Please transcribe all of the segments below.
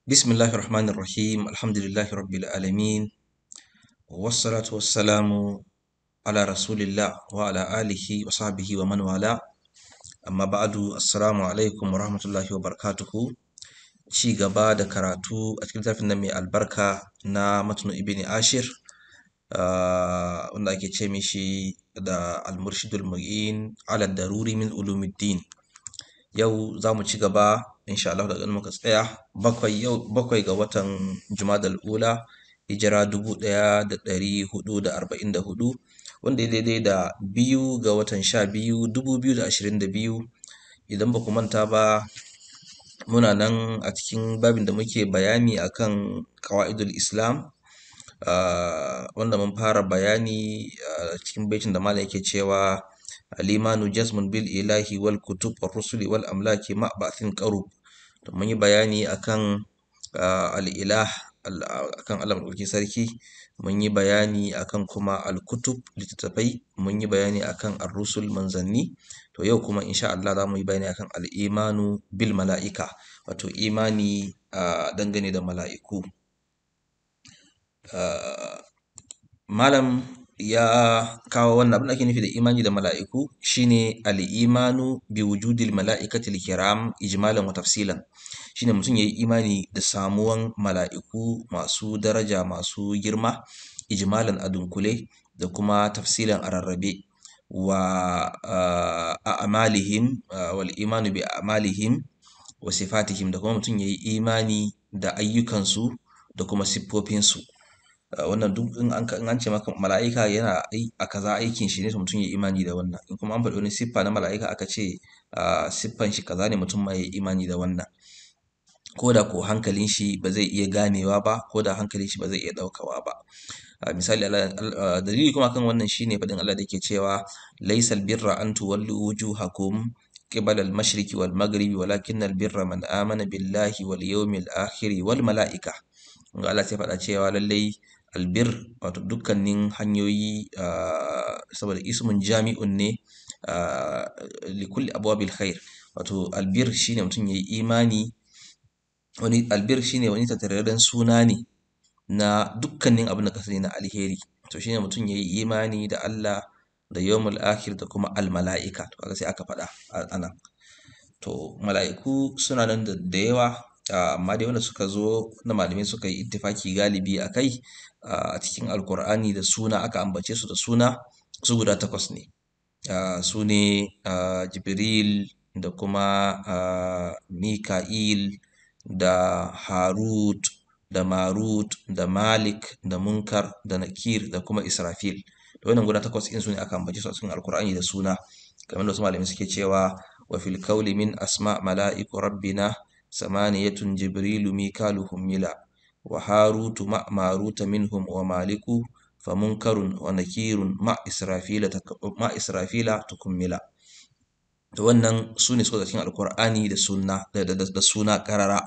بسم الله الرحمن الرحيم الحمد لله رب العالمين والصلاة والسلام على رسول الله وعلى آله وصحبه ومن والاه amma ba'adu assalamu alaikum wa rahmatullahi wa barakatuhu. Ci gaba da karatu a cikin littafin nan mai albarka na matnu ibn ashir wanda ake ce mishi da al-murshidul mu'in ala daruri min ulumiddin. Yau za mu ci gaba insha Allah daga muka tsaya bakwai ga watan Jumadal Ula hijira 1444 wanda ya daidai da 2 ga watan 12 2022. Idan ba ku manta ba muna nan a cikin babin da muke bayani akan qawaidul Islam, wanda mun fara bayani cikin baitin da malam yake cewa al-imanu jazmun bil ilahi wal kutub war rusuli wal amlaki ma ba'thin qarub. To mun yi bayani akan al-ilah akan Allah madaukakin sarki, mun yi bayani akan kuma al-kutub littattafai, mun yi bayani akan ar-rusul manzanni. To yau kuma insha Allah za mu yi bayani akan al-imanu bil mala'ika, wato imani dangane da mala'iku. Malam ya kawo wannan abin da ake nufi da imani da mala'iku shine al-imanu bi wujudil mala'ikatil kiram ijmalan wa tafsilan. Shine mutum yayi imani da samuwan mala'iku masu daraja masu girma ijmalan a dunkule da kuma tafsilan a rarrabe wa a'malihim wal imanu bi a'malihim wa sifatihim, da kuma mutum yayi imani da ayyukansu da kuma siffofinsu. Wannan duk in an ce maka mala'ika yana a kaza aikin shi ne, to mutum ya imani da wannan. In kuma an faɗi wani siffa na mala'ika aka ce siffan shi kaza ne, mutum ma ya imani da wannan, ko da ko hankalin shi ba zai iya ganewa ba, ko da hankalin shi ba zai iya ɗaukawa ba. Misali dalili kuma kan wannan shine faɗin Allah da yake cewa laysal birra an tuwallu wujuhakum qibala al-mashriqi wal maghribi walakinnal birra man amana billahi wal yawmil akhir wal mala'ika. Allah sai faɗa cewa lallai albir wato dukkanin hanyoyi, saboda ismun jami'un ne li kulli abwabil khair. Wato albir shine mutum yayi imani, albir shine wani tattararin suna ne na dukkanin abin da ka sani na alheri. To shine mutum yayi imani da Allah da yawmul akhir da kuma al mala'ika. To kaga sai aka faɗa anan. To mala'iku suna nan da yawa, amma dai wanda suka zo na malamai suka yi ittifaki galibi a kai a cikin alkur'ani da suna aka ambace su da suna su guda 8 ne. Su ne Jibril da kuma Mika'il da Harut da Marut da Malik da Munkar da Nakir da kuma Israfil. Da wannan guda 8 ɗin su ne aka ambace su a cikin alkur'ani da suna, kamar da wasu malamai suke cewa wa fil qawli min asma mala'iku rabbina samaniyatun jibrilu mikalu hummila wa harutu ma maruta minhum wa maliku fa munkarun wa nakirun ma israfila tukummila. To wannan su ne suka cikin alkur'ani da suna karara.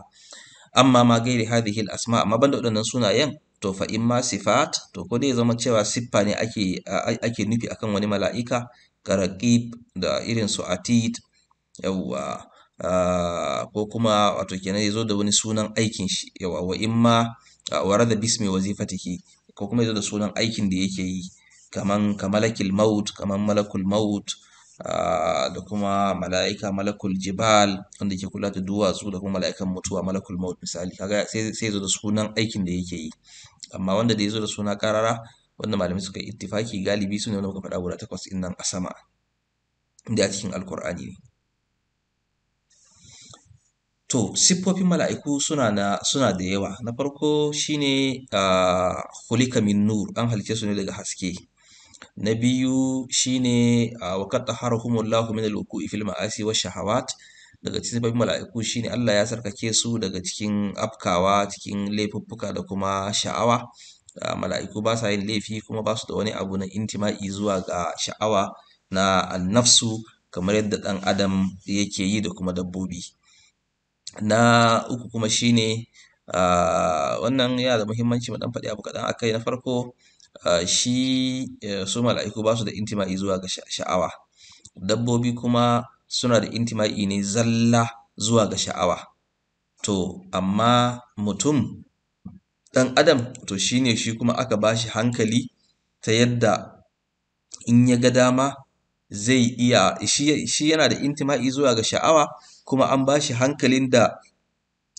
Amma ma gairi hadhihi al-asma, amma banda waɗannan sunayen, to fa imma sifat, to ko dai zama cewa siffa ne ake nufi akan wani mala'ika, ka raqib da irin su atid, yawwa, ko kuma wato kenan yazo da wani sunan aikin shi, yawwa, wa imma warada bismi wazifatihi, ko kuma yazo da sunan aikin da yake yi, kaman malakil maut, kaman malakul maut, da kuma mala'ika malakul jibal wanda ke kula da duwatsu, da kuma mala'ikan mutuwa malakul maut misali. Kaga sai yazo da sunan aikin da yake yi. Amma wanda da yazo da suna karara, wanda malamai suka yi ittifaki galibi sune wanda muka faɗa guda 8 ɗin nan a sama, inda a cikin alkur'ani ne. To siffofin mala'iku suna da yawa. Na farko shine khuliqa min nur, an halicce su ne daga haske. Na biyu shine wa qad taharahumullahu min al-wuqu'i fil ma'asi wash shahawat. Daga cikin siffofin mala'iku shine Allah ya sarkake su daga cikin afkawa cikin laifuffuka da kuma sha'awa. Mala'iku ba sa yin laifi kuma ba su da wani abu na intima'i zuwa ga sha'awa na annafsu kamar yadda ɗan adam yake yi da kuma dabbobi. Na uku kuma shine wannan yana da muhimmanci mu ɗan faɗi abu kaɗan akai. Na farko su mala'iku ba su da intima'i zuwa ga sha'awa. Dabbobi kuma suna da intima'i ne zalla zuwa ga sha'awa. To amma mutum ɗan adam to shine shi kuma aka bashi hankali ta yadda in ya ga dama zai iya shi yana da intima'i zuwa ga sha'awa, kuma an bashi hankalin da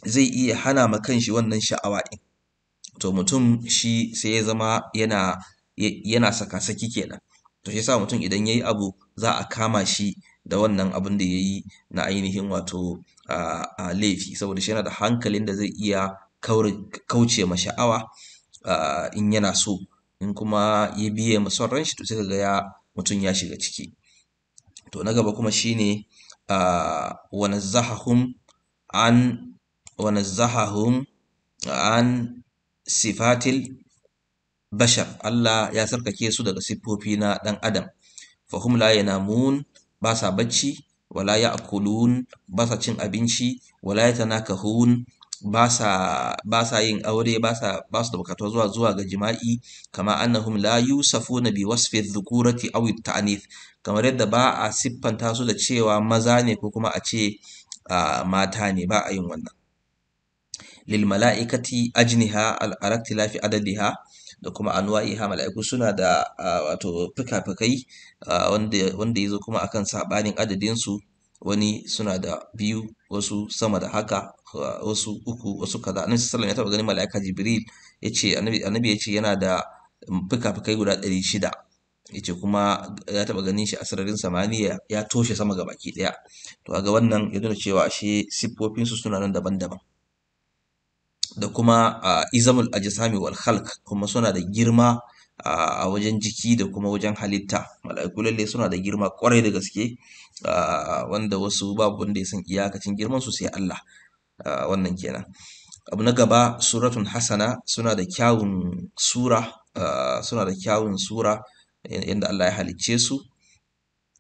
zai iya hana ma kanshi wannan sha'awa ɗin. To mutum shi sai ya zama yana saka-saki kenan. To shi yasa mutum idan yayi abu za a kama shi da wannan abun da yayi na ainihin wato laifi, saboda shi yana da hankalin da zai iya kauce ma sha'awa in yana so. In kuma ya biye ma son ranshi to sai kaga mutum ya shiga ciki. To na gaba kuma shine wa nazzahahum an sifatil bashar. Allah ya tsarkake su daga siffofi na ɗan adam. Fahum la yanamun, ba sa bacci, wala ya'kulun, ba sa cin abinci, wala yatanakahun, ba sa yin aure, ba su da bukatuwa zuwa ga jima'i, kama annahum la yusafuna bi wasfi dhukurati aw at-ta'nith, kamar yadda ba a siffanta su da cewa maza ne ko kuma a ce mata ne, ba a yin wannan. Lil mala'ikati ajniha ala ikhtilafi adadiha, da kuma anwa'iha. Mala'iku suna da wato fuka-fukai wanda yazo kuma akan sabanin adadin su. Wani suna da 2, wasu sama da haka, wasu 3, wasu kaza. Annabi sallallahu alaihi wasallam ya taba ganin mala'ika Jibril, yace annabi yace yana da fuka-fukai guda 600. Yace kuma ya taba ganin shi a sararin samaniya ya toshe sama gabaki daya. To kaga wannan ya nuna cewa ashe siffofin su suna nan daban-daban. Da kuma izamul ajsami wal khalq, kuma suna da girma a wajen jiki da kuma wajen halitta. Mala'iku lalle suna da girma kwarai da gaske, wanda wasu babu wanda ya san iyakacin girman su sai Allah. Wannan kenan. Abu na gaba, suratun hasana, suna da kyawun sura, yanda Allah ya halicce su.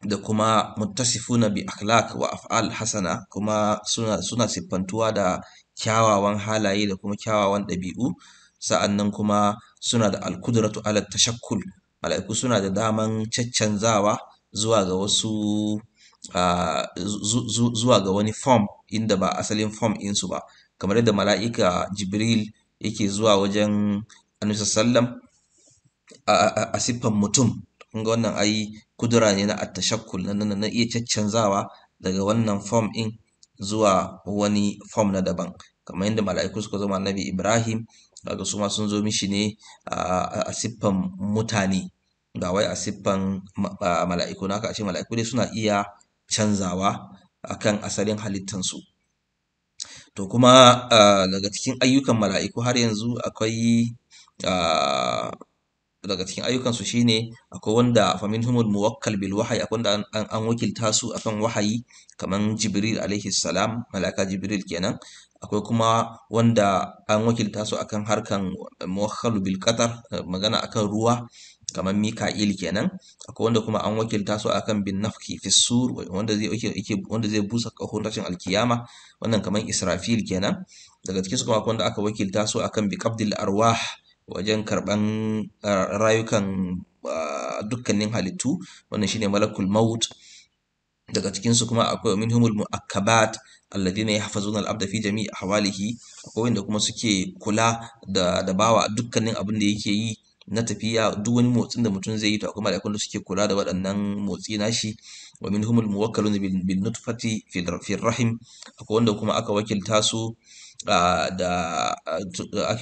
Da kuma muttasifuna bi akhlaq wa af'al hasana, kuma suna siffantuwa da kyawawan halaye da kuma kyawawan ɗabi'u. Sa'annan kuma suna da alqudratu ala tashakkul. Mala'iku suna da daman caccanzawa zuwa ga wasu zuwa ga wani form inda ba asalin form ɗinsu ba, kamar yadda mala'ika Jibril yake zuwa wajen Annabi sallallahu a siffan mutum. Kun ga wannan ai kudura ne na at-tashakkul, na iya caccanzawa daga wannan form ɗin zuwa wani form na daban. Kamar yadda mala'iku suka zo ma Annabi Ibrahim, kaga su ma sun zo mishi ne a siffan mutane, ba wai a siffan mala'iku. Haka ashe mala'iku dai suna iya canzawa akan asalin halittansu. To kuma daga cikin ayyukan mala'iku har yanzu akwai daga cikin ayyukansu shine akwai wanda faminhumul muwakkal bil wahyi, akwai wanda an wakilta su akan wahayi, kaman Jibril alaihi salam, mala'ika Jibril kenan. Akwai kuma wanda an wakilta su akan harkan muwakkalu bil qadar, magana akan ruwa, kaman Mika'il kenan. Akwai wanda kuma an wakilta su akan bin nafki fi sur, wanda zai busa ƙahon tashin alkiyama, wannan kaman Israfil kenan. Daga cikin su kuma akwai wanda aka wakilta su akan bi qabdil arwah, wajen karban rayukan dukkanin halittu, wannan shine malakul maut. Daga cikin su kuma akwai minhumul mu'akkabat alladhina yahfazuna al-abda fi jami'i ahwalihi. Akwai wanda kuma suke kula da bawa dukkanin abin da yake yi na tafiya, duk wani motsin da mutum zai yi, to akwai mala'ikun da suke kula da waɗannan motsi nashi. Wa minhumul muwakkaluna bin nutfati fi rahim. Akwai wanda kuma aka wakilta su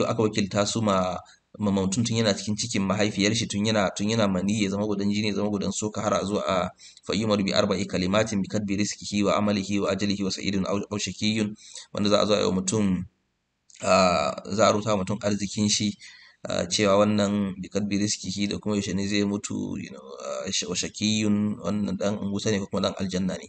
aka wakilta su ma mutum tun yana cikin cikin mahaifiyar shi, tun yana mani, ya zama gudan jini, ya zama gudan soka, har a zo a fayyumar bi arba'i kalimatin bi kadbi rizqihi wa amalihi wa ajalihi wa sa'idun aw shaqiyyun, wanda za a zo a yi mutum za a rubuta mutum arzikin shi, cewa wannan bi kadbi rizqihi, da kuma yaushe ne zai mutu, wa shaqiyyun, wannan dan wuta ne ko kuma dan aljanna ne.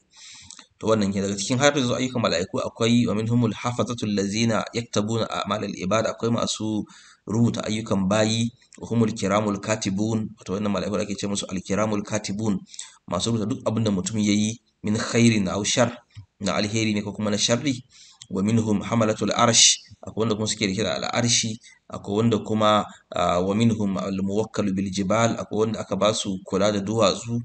To wannan ke daga cikin harfin zuwa ayyukan mala'iku. Akwai wa minhumul hafazatul lazina yaktabuna a'malal ibada, akwai masu rubuta ayyukan bayi, wa humul kiramul katibun, wato wannan mala'iku ake ce musu alkiramul katibun, masu rubuta duk abin da mutum yayi min khairin aw shar, na alheri ne ko kuma na sharri. Wa minhum hamalatul arsh, akwai wanda kuma suke rike da al'arshi, akwai wanda kuma wa minhum al-muwakkalu bil jibal, akwai wanda aka ba su kula da duwatsu,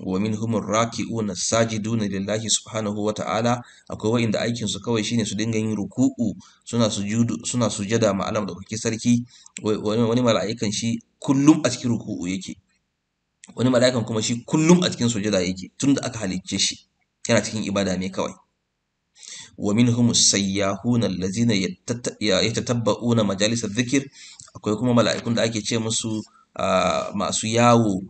wa minhum ar-raki'una as-sajiduna lillahi subhanahu wa ta'ala, akwai wa'inda aikin su kawai shine su dinga yin ruku'u suna sujada ma Allah madaukaki sarki. Wani mala'ikan shi kullum a cikin ruku'u yake, wani mala'ikan kuma shi kullum a cikin sujada yake tunda aka halicce shi, yana cikin ibada ne kawai. wa minhum as-sayyahuna allazina yatatabba'una majalis adh-dhikr, akwai kuma mala'ikun da ake ce musu masu yawo,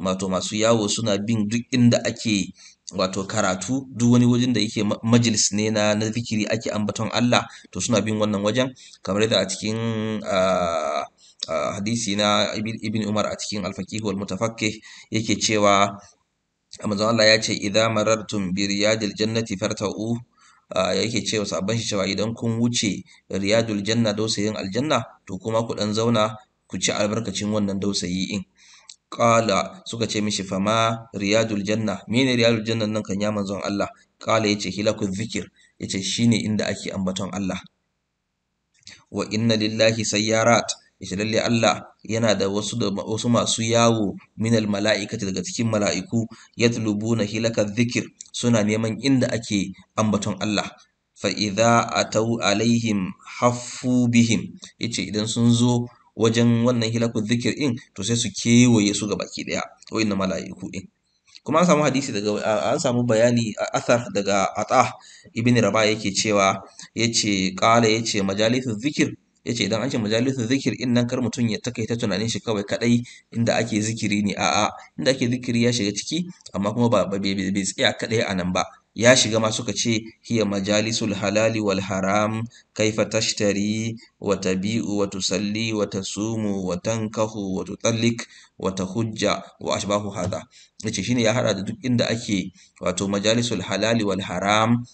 wato masu yawo suna bin duk inda ake wato karatu, duk wani wajen da yake majalis ne na zikiri ake ambaton Allah, to suna bin wannan wajen, kamar yadda a cikin hadisi na ibn Umar a cikin al-Faqih wal Mutafaqqih yake cewa manzon Allah ya ce idza marartum bi riyadil jannati farta'u, yake cewa sahabban shi cewa idan kun wuce riyadul janna, dausayin aljanna, to kuma ku dan zauna ku ci albarkacin wannan dausayi in. Qala, suka ce mishi fama riyadul janna, mene riyadul janna nan kan ya manzon Allah? Qala, yace hilakul zikir, yace shine inda ake ambaton Allah. Wa inna lillahi sayyarat, yace lalle Allah yana da wasu masu yawo minal mala'ikati, daga cikin mala'iku, yatlubuna hilakal zikir, suna neman inda ake ambaton Allah. Fa idza atau alaihim haffu bihim, yace idan sun zo wajen wannan hilakul zikir in, to sai su kewaye su gabaki daya wayannan mala'iku din. Kuma an samu hadisi daga an samu bayani athar daga Atah ibn Rabah yake cewa, yace qala, yace majalisul zikir, yace idan an ce majalisul zikir in nan kar mutum ya takaita tunanin shi kawai kadai inda ake zikiri ne, a'a, inda ake zikiri ya shiga ciki, amma kuma bai tsaya kadai a nan ba, ya shiga ma. Suka ce hiya majalisul halali wal haram, kaifa tashtari wa tabi'u wa tusalli wa tasumu wa tankahu wa tutallik wa tahujja wa ashbahu hada. Yace shine ya hada da duk inda ake wato majalisul halali wal haram,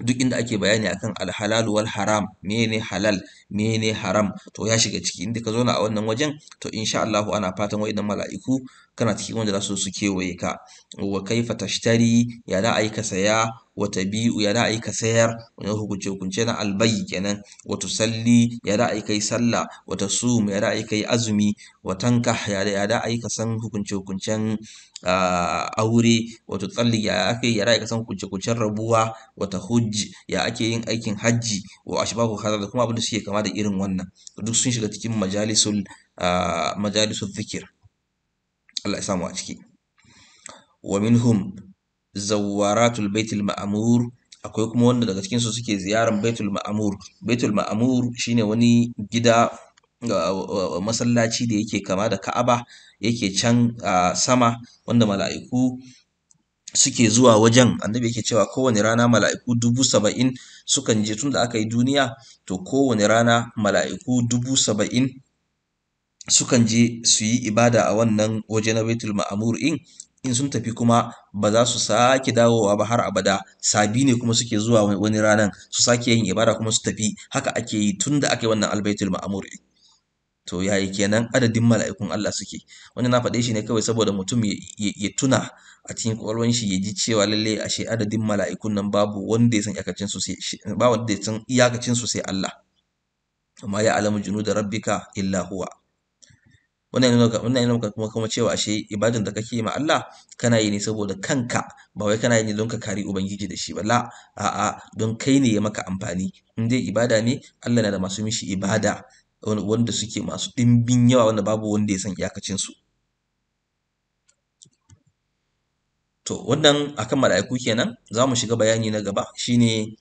duk inda ake bayani akan alhalal wal haram, mene halal mene haram, to ya shiga ciki. Inda ka zauna a wannan wajen, to insha Allah ana fatan wayannan mala'iku kana cikin wanda za su kewaye ka. Wa kaifa tashtari, ya da ayi ka saya, wa tabi'u, ya da ayi ka sayar, wannan hukunce na albayy kenan. Wa tusalli, ya da ayi kai sallah, wa tasum, ya da ayi kai azumi, wa tankah, ya da ayi ka san hukuncen aure, wa tutalli, ya da ayi ka san hukuncen rabuwa, wa tahujj, ya ake yin aikin hajji, wa ashbahu hada, da kuma abin da suke kama da irin wannan, duk sun shiga cikin majalisul zikir. Allah ya samu a ciki. Wa minhum zawaratul baitul ma'mur, akwai kuma wanda daga cikin su suke ziyaran baitul ma'mur. Baitul ma'mur shine wani gida, masallaci da yake kama da Ka'aba, yake can sama, wanda mala'iku suke zuwa wajen. Annabi yake cewa kowane rana mala'iku 70,000 sukan je, tunda aka yi duniya, to kowane rana mala'iku 70,000 sukan je su yi ibada a wannan waje na baitul ma'mur in sun tafi kuma ba za su sake dawowa ba har abada. Sabi ne kuma suke zuwa wani ranan su sake yin ibada kuma su tafi. Haka ake yi tunda aka yi wannan albaitul ma'mur. To yayi kenan adadin mala'ikun Allah suke. Wannan na faɗe shi ne kawai saboda mutum ya tuna a cikin kwakwalwan shi, ya ji cewa lalle ashe adadin mala'ikun nan babu wanda ya san iyakacin su sai Allah. Amma ya alamu junuda rabbika illa huwa. Wannan yana kuma cewa ashe ibadan da kake yi ma Allah kana yi ne saboda kanka, ba wai kana yi ne don ka kari ubangiji da shi ba, la, a'a, don kai ne ya maka amfani. In dai ibada ne, Allah na da masu mishi ibada wanda suke masu ɗimbin yawa, wanda babu wanda ya san iyakacin su. To wannan akan mala'iku kenan. Za mu shiga bayani na gaba, shine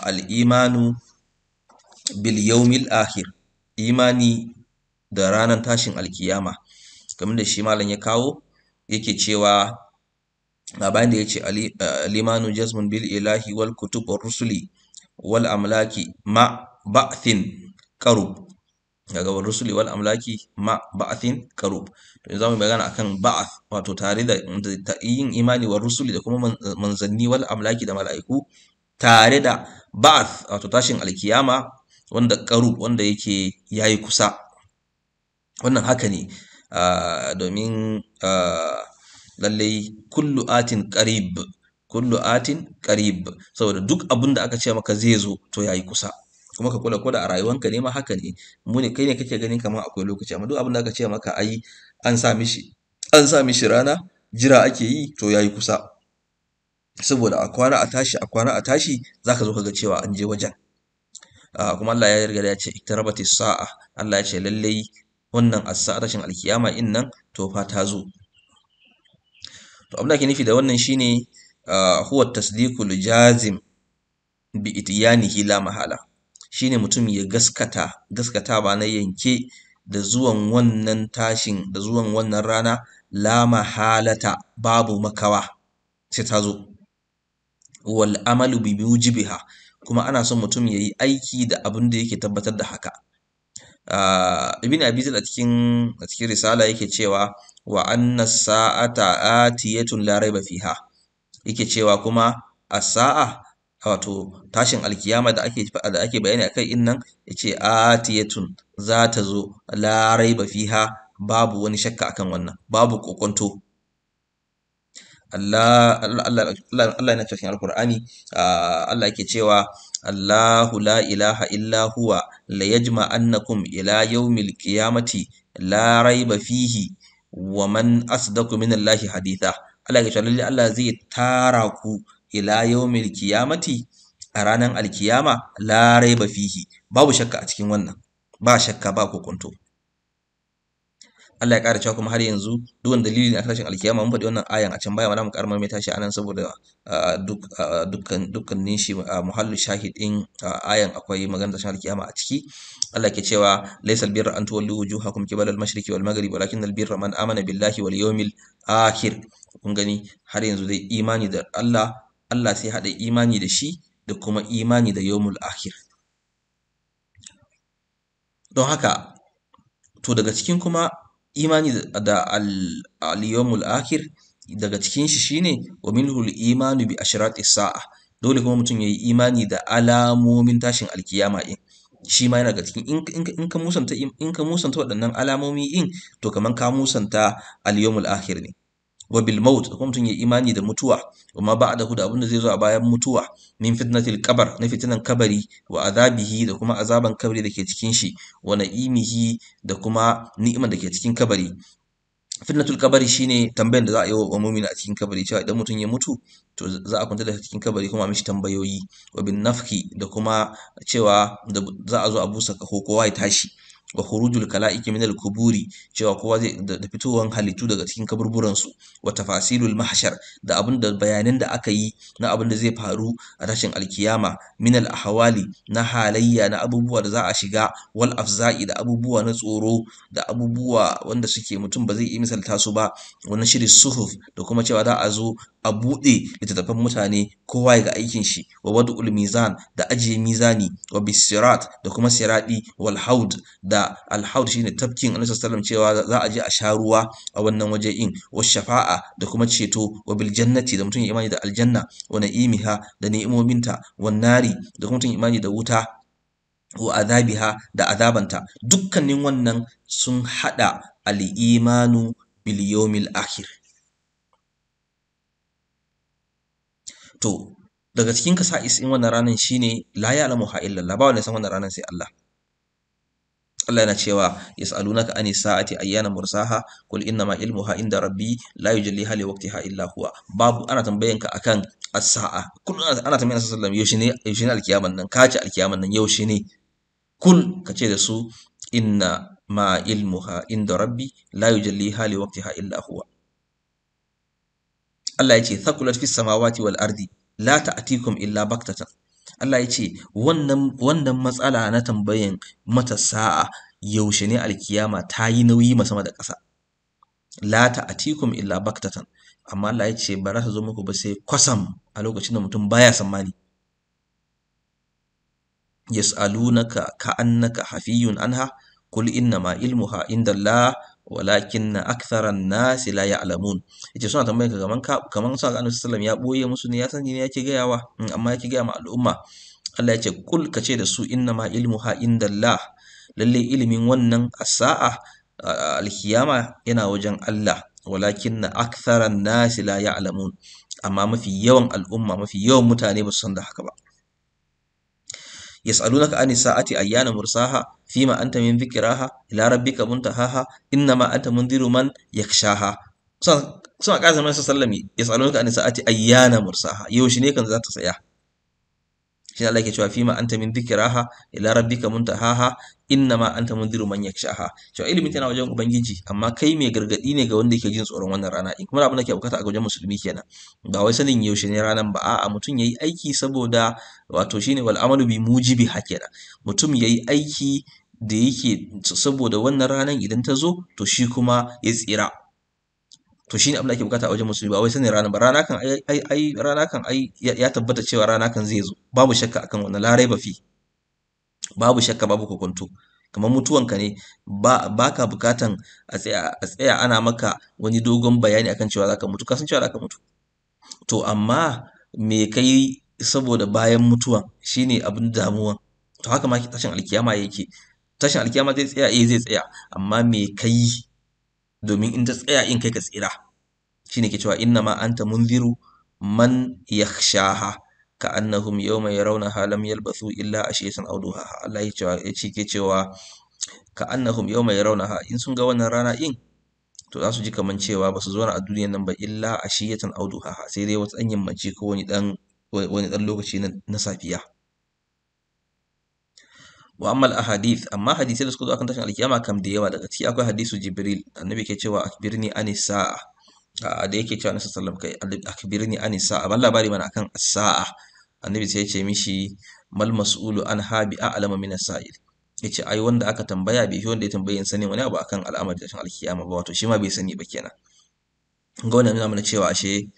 al-imanu bil yawmil akhir, imani da ranar tashin alkiyama. Kamar da shi malam ya kawo, yake cewa bayan da yace al-imanu jazmun bil ilahi wal kutub war rusuli wal amlaki ma ba'thin qarub, daga war rusuli wal amlaki ma ba'thin qarub. To yanzu zamu magana akan ba'ath, wato tare da yin imani war rusuli da kuma manzanni, wal amlaki da mala'iku, tare da ba'ath, wato tashin alkiyama, wanda qarub, wanda yake yayi kusa. Wannan haka ne, domin lallai kullu atin qarib, saboda duk abin da aka ce maka zai zo to yayi kusa. kuma ka kula a rayuwanka ne ma haka ne. Mu ne kai ne kake ganin kamar akwai lokaci, amma duk abin da aka ce maka ai an sa mishi rana, jira ake yi to yayi kusa. Saboda a kwana a tashi zaka zo ka ga cewa an je wajen. Kuma Allah ya riga ya ce iktarabatis sa'a, Allah ya ce lallai wannan as-sa'a tashin alkiyama in nan to fa ta zo. To abin da ake nufi da wannan shine huwa tasdiqul jazim bi itiyanihi la mahala, shine mutum ya gaskata ba na yanke da zuwan wannan tashin, da zuwan wannan rana, la mahalata, babu makawa sai ta zo. Wal amalu bi mujibiha, kuma ana son mutum yayi aiki da abin da yake tabbatar da haka. Ibn Abi Zaid a cikin risala yake cewa wa anna sa'ata atiyatun la raiba fiha, yake cewa kuma as-sa'a wato tashin alkiyama da ake bayani akai in nan, yace atiyatun, za ta zo, la raiba fiha, babu wani shakka akan wannan, babu kokonto. Allah yana cikin Alqur'ani, Allah yake cewa Allahu la ilaha illa huwa la yajma'annakum ila yawmil qiyamati la raiba fihi wa man asdaqu minallahi haditha. Allah yake cewa lalle Allah zai tara ku ila yawmil qiyamati, a ranar alkiyama, la raiba fihi, babu shakka a cikin wannan, ba shakka ba kokonto. Allah ya ƙara cewa kuma har yanzu duk wani dalili ne a tashin alkiyama, mun faɗi wannan ayan a can baya, mana mu ƙara maimaita shi anan saboda dukkanin shi muhallu shahid din ayan akwai maganar tashin alkiyama a ciki. Allah ke cewa laysal birra an tuwallu wujuhakum qibala al-mashriqi wal maghrib walakinnal birra man amana billahi wal yawmil akhir. Kun gani har yanzu dai imani da Allah sai haɗa imani da shi da kuma imani da yawmul akhir. Don haka to daga cikin kuma imani da al-yawmul akhir, daga cikin shi shine wa minhu al-imanu bi ashratis sa'a, dole kuma mutum yayi imani da alamomin tashin alkiyama din. Shi ma yana daga cikin, in ka musanta waɗannan alamomi in, to kaman ka musanta al-yawmul akhir ne. Wa bil maut, kuma mutum yayi imani da mutuwa, wa ma ba'dahu, da abin da zai zo a bayan mutuwa, min fitnatil qabr, na fitinan kabari, wa azabihi, da kuma azaban kabari da ke cikin shi, wa na'imihi, da kuma ni'imar da ke cikin kabari. Fitnatul kabari shine tambayan da za a yi wa mu'mini a cikin kabari, cewa idan mutum ya mutu to za a kwanta da cikin kabari kuma a mishi tambayoyi. Wa bin nafki, da kuma cewa za a zo a busa kaho, kowa ya tashi. Wa khurujul kala'iki minal kuburi, cewa kowa zai da fitowan halittu daga cikin kaburburan su. Wa tafasilul mahshar, da abinda bayanan da aka yi na abin da zai faru a tashin alkiyama, minal ahwali, na halayya, na abubuwa da za a shiga, wal afza'i, da abubuwa na tsoro, da abubuwa wanda suke mutum ba zai iya misalta su ba. Wa nashri suhuf, da kuma cewa za a zo a buɗe littattafan mutane, kowa ya ga aikin shi. Wa wad'ul mizan, da ajiye mizani. Wa bisirat, da kuma siradi. Wal haud, da al-haud shine tafkin Annabi sallallahu alaihi wasallam, cewa za a je a sha ruwa a wannan waje in. Wa shafa'a, da kuma ceto. Wa bil jannati, da mutum ya imani da aljanna. Wa na'imiha, da ni'imominta. Wan nari, da kuma mutum ya imani da wuta. Wa azabiha, da azabanta. Dukkanin wannan sun hada al-imanu bil yawmil akhir. To daga cikin kasa'is in wannan ranar shine la ya'lamuha illa Allah, ba wanda san wannan ranar sai Allah. Allah yana cewa yas'alunaka anis sa'ati ayyana mursaha qul innama ilmuha inda rabbi la yujalliha liwaqtiha illa huwa. Babu, ana tambayanka akan as-sa'a, kullun ana tambayan sallallahu alaihi wasallam yaushe ne alkiyaman nan, kace alkiyaman nan yaushe ne, kul kace da su inna ma ilmuha inda rabbi la yujalliha liwaqtiha illa huwa. Allah ya ce thaqulat fis samawati wal ardi la ta'tikum illa baktatan. Allah ya ce wannan matsala na tambayan mata sa'a yaushe ne alkiyama ta yi nauyi ma sama da ƙasa. La ta'tikum illa baktatan, amma Allah ya ce ba za ta zo muku ba sai kwasam, a lokacin da mutum baya tsammani. Yas'alunaka ka'annaka hafiyun anha qul innama ilmuha indallah walakinna aktharan nasi la ya'lamun. Yace suna tambayar ka kaman sa ga Annabi sallallahu alaihi wasallam ya boye musu ne, ya sani ne yake gayawa, amma yake gaya ma al'umma. Allah ya ce kul kace da su innama ilmuha indallah, lalle ilimin wannan as-sa'a alkiyama yana wajen Allah, walakinna aktharan nasi la ya'lamun, amma mafi yawan al'umma, mafi yawan mutane ba su san da haka ba. yas'alunaka anis sa'ati ayyana mursaha fima anta min dhikraha ila rabbika muntahaha innama anta mundhiru man yakhshaha. Suna ƙasa masa sallami yas'alunaka anis sa'ati ayyana mursaha, yaushe ne kan za ta tsaya. Shi Allah yake cewa fima anta min dhikraha ila rabbika muntahaha innama anta mundhiru man yakhshaha. Cewa ilimin tana wajen ubangiji, amma kai mai gargadi ne ga wanda yake jin tsoron wannan rana. Kuma abin da ke bukata a wajen musulmi kenan, ba wai sanin yaushe ne ranan ba, a'a mutum yayi aiki saboda wato shine wal amalu bi mujibi hakena. Mutum yayi aiki da yake saboda wannan ranan idan ta zo to shi kuma ya tsira. To shine abin da ake bukata a wajen musulmi, ba wai sanin rana ba. Rana kan ya tabbata cewa rana kan zai zo, babu shakka akan wannan, la raiba fi, babu shakka babu kokonto. Kamar mutuwanka ne, ba ka bukatan a tsaya ana maka wani dogon bayani akan cewa zaka mutu, ka san cewa zaka mutu. To amma me kai saboda bayan mutuwan shine abin damuwan. To haka ma tashin alkiyama yake. Tashin alkiyama zai tsaya, zai tsaya, amma me kai domin in ta tsaya in kai ka tsira. Shine ke cewa innama anta munziru man yakhshaha ka'annahum yawma yarawnaha lam yalbathu illa ashiyatan aw duhaha. Allah ya ce ke cewa ka'annahum yawma yarawnaha, in sun ga wannan rana in to za su ji kaman cewa ba su zo a duniyan nan ba illa ashiyatan aw duhaha, sai dai wata dan yammaci ko wani dan lokaci na safiya. Wa ammal ahadith, amma hadisai da suka zo akan tashin alkiyama kam da yawa. Daga ciki akwai hadisu Jibril, annabi ke cewa akbirni anis sa'a, da yake cewa annabi sallallahu alaihi wasallam kai akbirni anis sa'a, ban labari mana akan as-sa'a. Annabi sai ya ce mishi mal mas'ulu an habi a'lama min as-sa'il. Yace ai wanda aka tambaya bai wanda ya tambaye sani wani abu akan al'amarin tashin alkiyama ba, wato shi ma bai sani ba kenan. Ga wannan nuna mana cewa ashe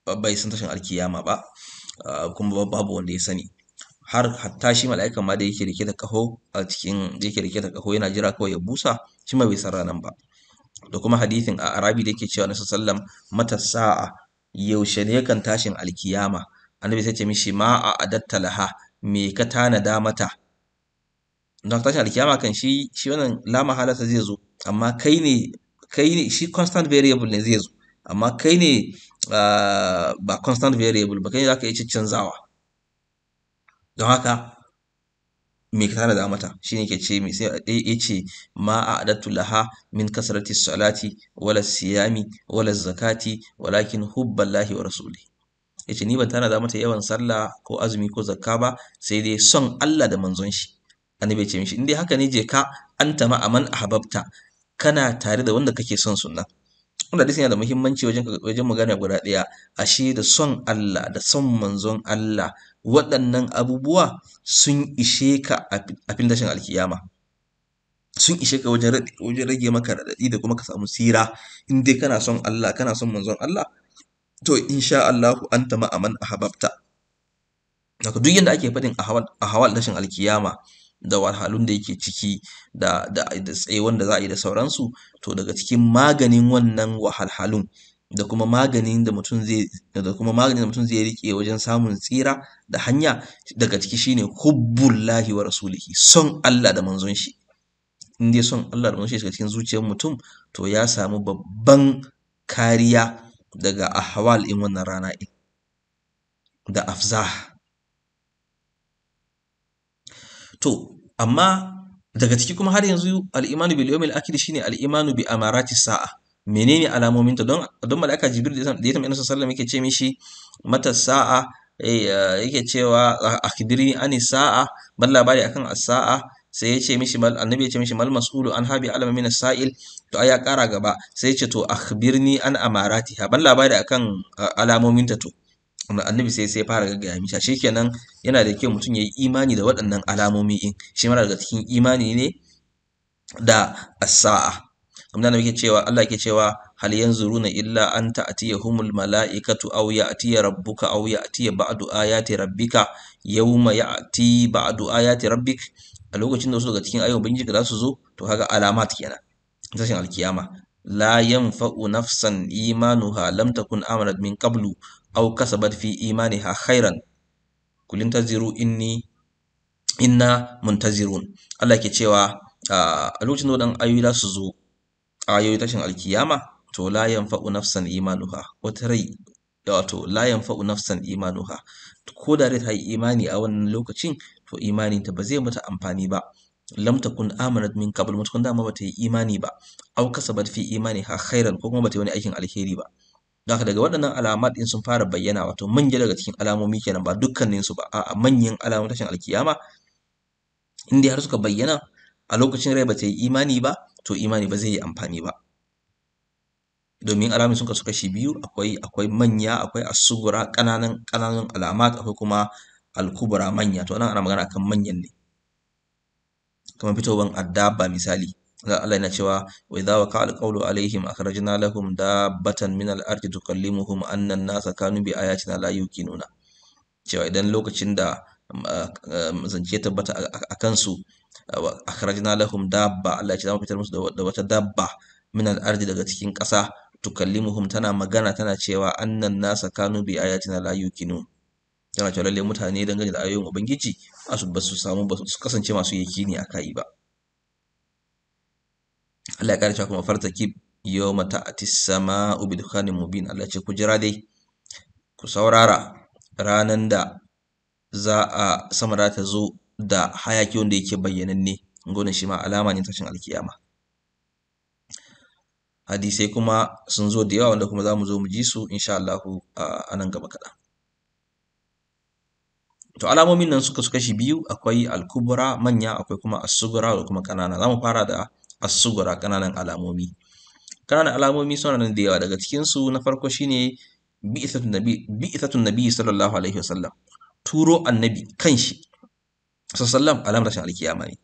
bai san tashin alkiyama ba, kuma babu wanda ya sani. Har hatta shi mala'ikan ma da yake rike da kaho yana jira kawai ya busa, shi ma bai san ranan ba. Da kuma hadithin a Arabi da yake cewa Nabi sallam mata sa'a, yaushe ne kan tashin alkiyama. Annabi sai ce mishi ma a adatta laha, me ka tanada mata. Don tashin alkiyama kan shi wannan la mahalata zai zo, amma kai ne shi constant variable ne zai zo, amma kai ne ba constant variable ba, kai ne zaka yi canzawa. Don haka me ka tanada mata, shine ke ce me sai yace ma a'adatu laha min kasrati salati wala siyami wala zakati walakin hubballahi wa rasuli. Yace ni ban tanada mata yawan sallah ko azumi ko zakka ba, sai dai son Allah da manzon shi. Annabi ya ce mishi in dai haka ne je ka anta ma aman ahbabta, kana tare da wanda kake son sunna. Wannan hadisi yana da muhimmanci wajen magana guda ɗaya, ashe da son Allah da son manzon Allah, waɗannan abubuwa sun ishe ka a fin tashin alkiyama, sun ishe ka wajen rage maka raɗaɗi da kuma ka samu tsira. In dai kana son Allah kana son manzon Allah, to insha Allahu anta ma aman ahbabta. Haka duk yanda ake faɗin ahwal tashin alkiyama da wahalhalun da yake ciki da tsayuwan da za a yi da sauransu, to daga cikin maganin wannan wahalhalun da kuma maganin da mutum zai rike wajen samun tsira da hanya, daga ciki shine hubbullahi wa rasulihi, son Allah da manzon shi. In dai son Allah da manzon shi daga cikin zuciyar mutum, to ya samu babban kariya daga ahwal in wannan rana da afzah. To amma daga ciki kuma har yanzu al-imanu bil yawmil akhir shine al-imanu bi amarati sa'a. Menene alamominta? Don mala'ika Jibril da ya tambaye Annabi sallallahu yake ce mishi mata sa'a, yake cewa akhbirni ani sa'a, ban labari akan as-sa'a. Sai ya ce mishi annabi ya ce mishi mal mas'ulu an habi alama min as-sa'il. To ai ya kara gaba sai ya ce to akhbirni an amaratiha, ban labari akan alamominta. To annabi sai fara gaggaya mishi. Shikenan yana da kyau mutum yayi imani da waɗannan alamomi in shi ma daga cikin imani ne da as-sa'a. Amma da yake cewa Allah yake cewa hal yanzuruna illa an ta'tiyahumul mala'ikatu aw ya'tiya rabbuka aw ya'tiya ba'du ayati rabbika yawma ya'ti ba'du ayati rabbik. A lokacin da wasu daga cikin ayoyin ubangiji za su zo, to kaga alamat kenan tashin alkiyama. La yanfa'u nafsan imanuha lam takun amanat min qablu aw kasabat fi imaniha khairan qul intaziru inna muntazirun. Allah ke cewa a lokacin da wadannan ayoyi za su zo, ayoyi tashin alkiyama, to la yanfa'u nafsan imanuha, wata rai wato la yanfa'u nafsan imanuha, ko da ta yi imani a wannan lokacin to imaninta ba zai mata amfani ba. Lam takun amanat min qabl, mutukun dama bata yi imani ba, aw kasabat fi imaniha khairan, ko kuma bata yi wani aikin alheri ba. Don haka daga waɗannan alamat ɗin sun fara bayyana, wato manya daga cikin alamomi kenan, ba dukkaninsu ba, a'a manyan alamomin tashin alkiyama in dai har suka bayyana a lokacin rai bata yi imani ba, to imani ba zai yi amfani ba. Domin alamomin sun kasu kashi biyu, akwai manya, akwai as-sugura ƙananan alamat, akwai kuma al-kubra manya. To nan ana magana akan manyan ne, kamar fitowan ad-dabba misali. Allah yana cewa wa idza waqa'a al-qawlu alaihim akhrajna lahum dabbatan min al-ardi tukallimuhum anna an-nasa kanu bi ayatina la yuqinuna. Cewa idan lokacin da zance tabbata a kansu, akhrajna lahum dabba, Allah ya ce za mu fitar musu da wata dabba min al-ardi, daga cikin ƙasa, tukallimuhum, tana magana tana cewa annan nasa kanu bi ayatina la yuqinun, tana cewa lalle mutane dangane da ayoyin ubangiji ba su kasance masu yakini akai ba. Allah ya kare cewa kuma fartakib yawma ta'ti as-sama'u bi dukhanin mubin. Allah ya ce ku jira dai, ku saurara ranan da sama za ta zo da hayaki wanda yake bayyananne. Wannan shi ma alama ne tashin alkiyama. Hadisai kuma sun zo da yawa wanda kuma za mu zo mu ji su insha Allahu a nan gaba kaɗan. To alamomin nan suka su kashi biyu, akwai al-kubra manya, akwai kuma as-sugura da kuma ƙanana. Za mu fara da as-sugura, ƙananan alamomi. Ƙananan alamomi suna nan da yawa, daga cikinsu na farko shine bi'ithatun nabi sallallahu alaihi wasallam, turo annabi kanshi sallallahu alamar tashin alkiyama ne.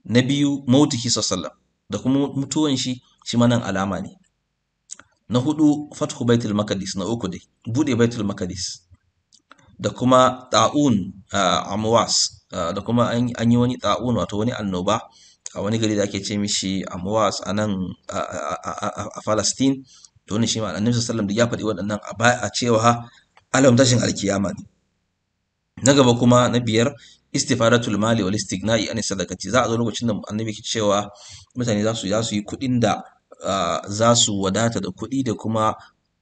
Na biyu mautihi sallallahu, da kuma mutuwan shi ma nan alama ne. Na hudu fathu baitul maqdis, na uku dai bude baitul maqdis, da kuma ta'un amwas, da kuma an yi wani ta'un, wato wani annoba a wani gari da ake ce mishi amwas a nan a Palestine. To wannan shi ma annabi sallallahu alaihi wasallam ya faɗi waɗannan a cewa alam tashin alkiyama ne. Na gaba kuma na biyar istifadatul mali wal istighna'i an sadaqati. Za a zo lokacin da annabi ke cewa mutane za su yi kuɗin da za su wadata da kuɗi, da kuma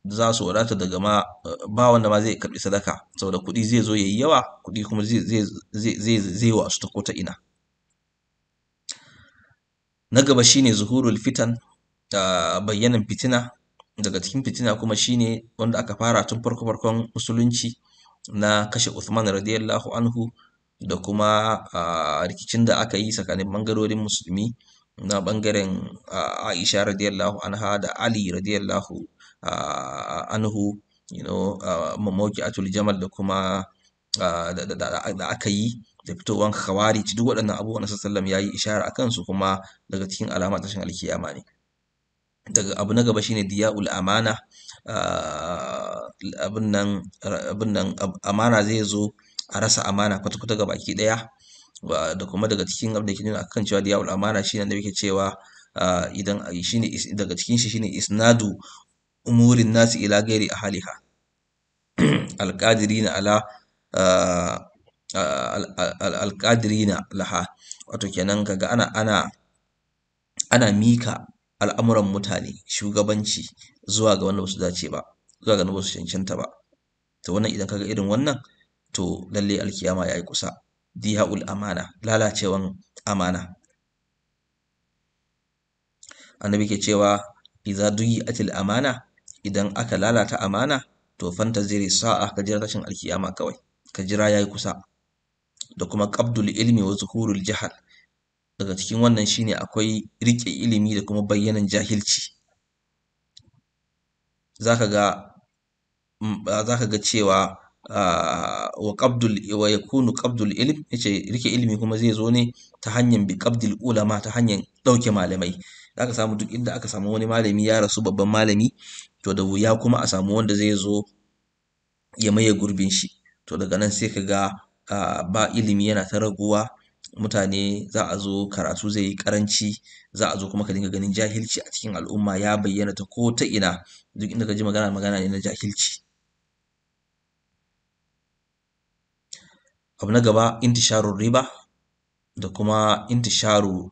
za su wadata daga ma ba wanda ma zai karɓi sadaka, saboda kuɗi zai zo yayi yawa, kuɗi kuma zai wasu ta ko ta ina. Na gaba shine zuhurul fitan, bayyanan fitina. Daga cikin fitina kuma shine wanda aka fara tun farkon musulunci, na kashe Uthman radiyallahu anhu, da kuma rikicin da aka yi tsakanin bangarorin musulmi, na bangaren Aisha radiyallahu anha da Ali radiyallahu anhu, mawqi'atul jamal, da kuma da aka yi da fitowan khawarij. Duk waɗannan abubuwan da sallallahu ya yi ishara a kansu, kuma daga cikin alama tashin alkiyama ne. Daga abu na gaba shine diya'ul amana. Abin nan amana zai zo a rasa amana kwata-kwata ga baki ɗaya. Da kuma daga cikin abin da ke nuna akan cewa diya'ul amana shine da yake cewa idan shine daga cikin shi shine isnadu umurin nasi ila ghairi ahliha alqadirina ala alqadirina laha. Wato kenan kaga ana mika al'amuran mutane, shugabanci, zuwa ga wanda ba su dace ba, zuwa ga wanda ba su cancanta ba. To wannan idan kaga irin wannan, to lalle alkiyama yayi kusa. Diya'ul amana, lalacewan amana. Annabi ke cewa idza duyi'atil amana, idan aka lalata amana, to fantaziri sa'a, ka jira tashin alkiyama kawai, ka jira yayi kusa. Da kuma qabdul ilmi wa zuhurul jahal. Daga cikin wannan shine akwai riƙe ilimi da kuma bayyanan jahilci. Zaka ga cewa wa yakunu qabdul ilm, yace rike ilimi kuma zai zo ne ta hanyar bi qabdil ulama, ta hanyar ɗauke malamai. Zaka samu duk inda aka samu wani malami ya rasu, babban malami, to da wuya kuma a samu wanda zai zo ya maye gurbin shi. To daga nan sai ka ga ba ilimi yana ta raguwa, mutane za a zo karatu zai yi ƙaranci, za a zo kuma ka dinga ganin jahilci a cikin al'umma ya bayyana ta ko ta ina. Duk inda ka ji magana ne na jahilci. Abu na gaba intisharur riba, da kuma intisharu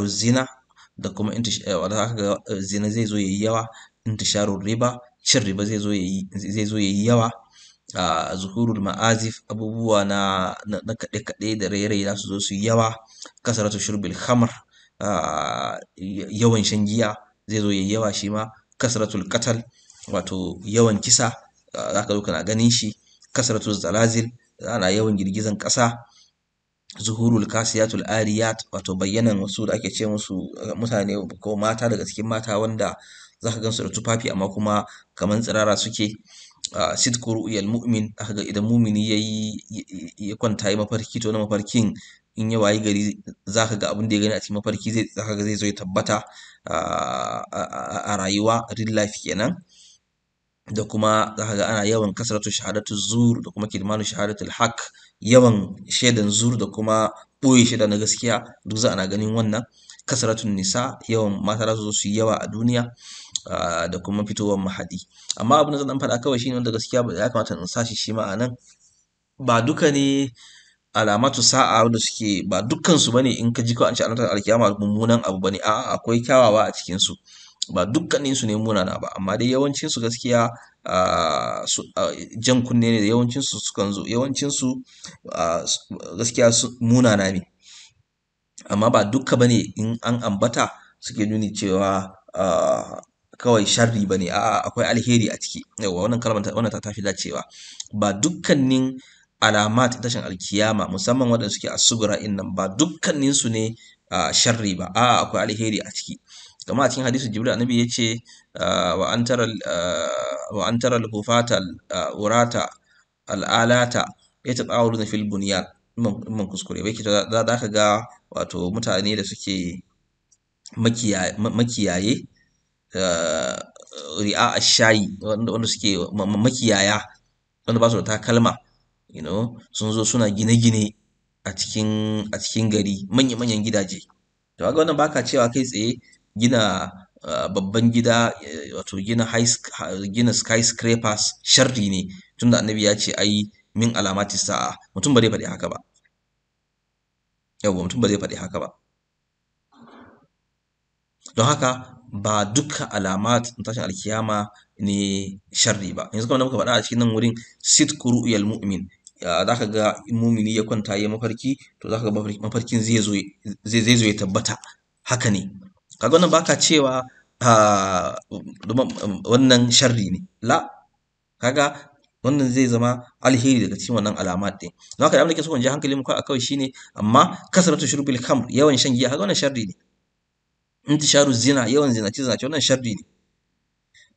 zina, da kuma wanda zaka ga zina zai zo yayi yawa, intisharur riba, cin riba zai zo yayi yawa. Zuhurul ma'azif, abubuwa na kaɗe-kaɗe da raye-raye za su zo su yi yawa. Kasratu shurbil khamr, yawan shan giya zai zo yayi yawa shi ma. Kasratul qatl, wato yawan kisa, zaka zo kana ganin shi. Kasratul zalazil, ana yawan girgizan ƙasa. Zuhurul kasiyatul ariyat, wato bayyanan wasu da ake ce musu mutane ko mata daga cikin mata wanda zaka gansu da tufafi amma kuma kaman tsirara suke. Sidqu ru'yal mu'min, aka ga idan mumini ya kwanta yi mafarki, to na mafarkin in ya wayi gari zaka ga abin da ya gani a cikin mafarki zaka ga zai zo ya tabbata a rayuwa, real life kenan. Da kuma zaka ga ana yawan kasratu shahadatu zur da kuma kitmanu shahadatul haqq, yawan shaidan zur da kuma ɓoye shaida na gaskiya, duk za ana ganin wannan. Kasratun nisa, yawan mata za su zo su yi yawa a duniya. Da kuma fitowar mahadi. Amma abin da zan faɗa kawai shine wanda gaskiya ya kamata in sa shi ma a nan, ba duka ne alamatu sa'a wanda suke, ba dukkan su bane in ka ji kawai an ce alatar alkiyama mummunan abu bane, a'a akwai kyawawa a cikin su, ba dukkanin su ne munana ba, amma dai yawancin su gaskiya jan kunne ne da yawancin su sukan zo, yawancin su gaskiya munana ne, amma ba dukka bane in an ambata suke nuni cewa kawai sharri bane, a'a akwai alheri a ciki. Yawwa, wannan kalmar wannan ta tafi dacewa. Ba dukkanin alamat tashin alkiyama musamman waɗanda suke as-sugura nan, ba dukkanin su ne sharri ba, a'a akwai alheri a ciki. Kamar a cikin hadisin Jibril, annabi ya ce wa an tara al-hufata al-urata al-alata yatatawaluna fil bunyan, in kuskure bai ke, za ka ga wato mutane da suke makiyaye, ri'a ash-shayi, wanda suke makiyaya wanda ba su da takalma, sun zo suna gine-gine a cikin gari, manya-manyan gidaje. To kaga wannan baka cewa kai tsaye gina babban gida, wato gina skyscrapers sharri ne, tunda annabi ya ce ai min alamati sa'a. Mutum ba zai faɗi haka ba. Yawwa, mutum ba zai faɗi haka ba. Don haka ba duka alamat tashin alkiyama ne sharri ba. Yanzu kamar da muka faɗa a cikin nan wurin, sidqu ru'yal mu'min, za ka ga in mumini ya kwanta ya mafarki, to za ka ga mafarkin zai zo ya tabbata haka ne. Kaga wannan baka cewa wannan sharri ne, la, kaga wannan zai zama alheri daga cikin wannan alamat ɗin. Don haka abin da ke so in ji hankali mu kawai shine, amma kasratu shurbil khamr, yawan shan giya, kaga wannan sharri ne. Intisharu zina, yawan zinace wannan sharri ne.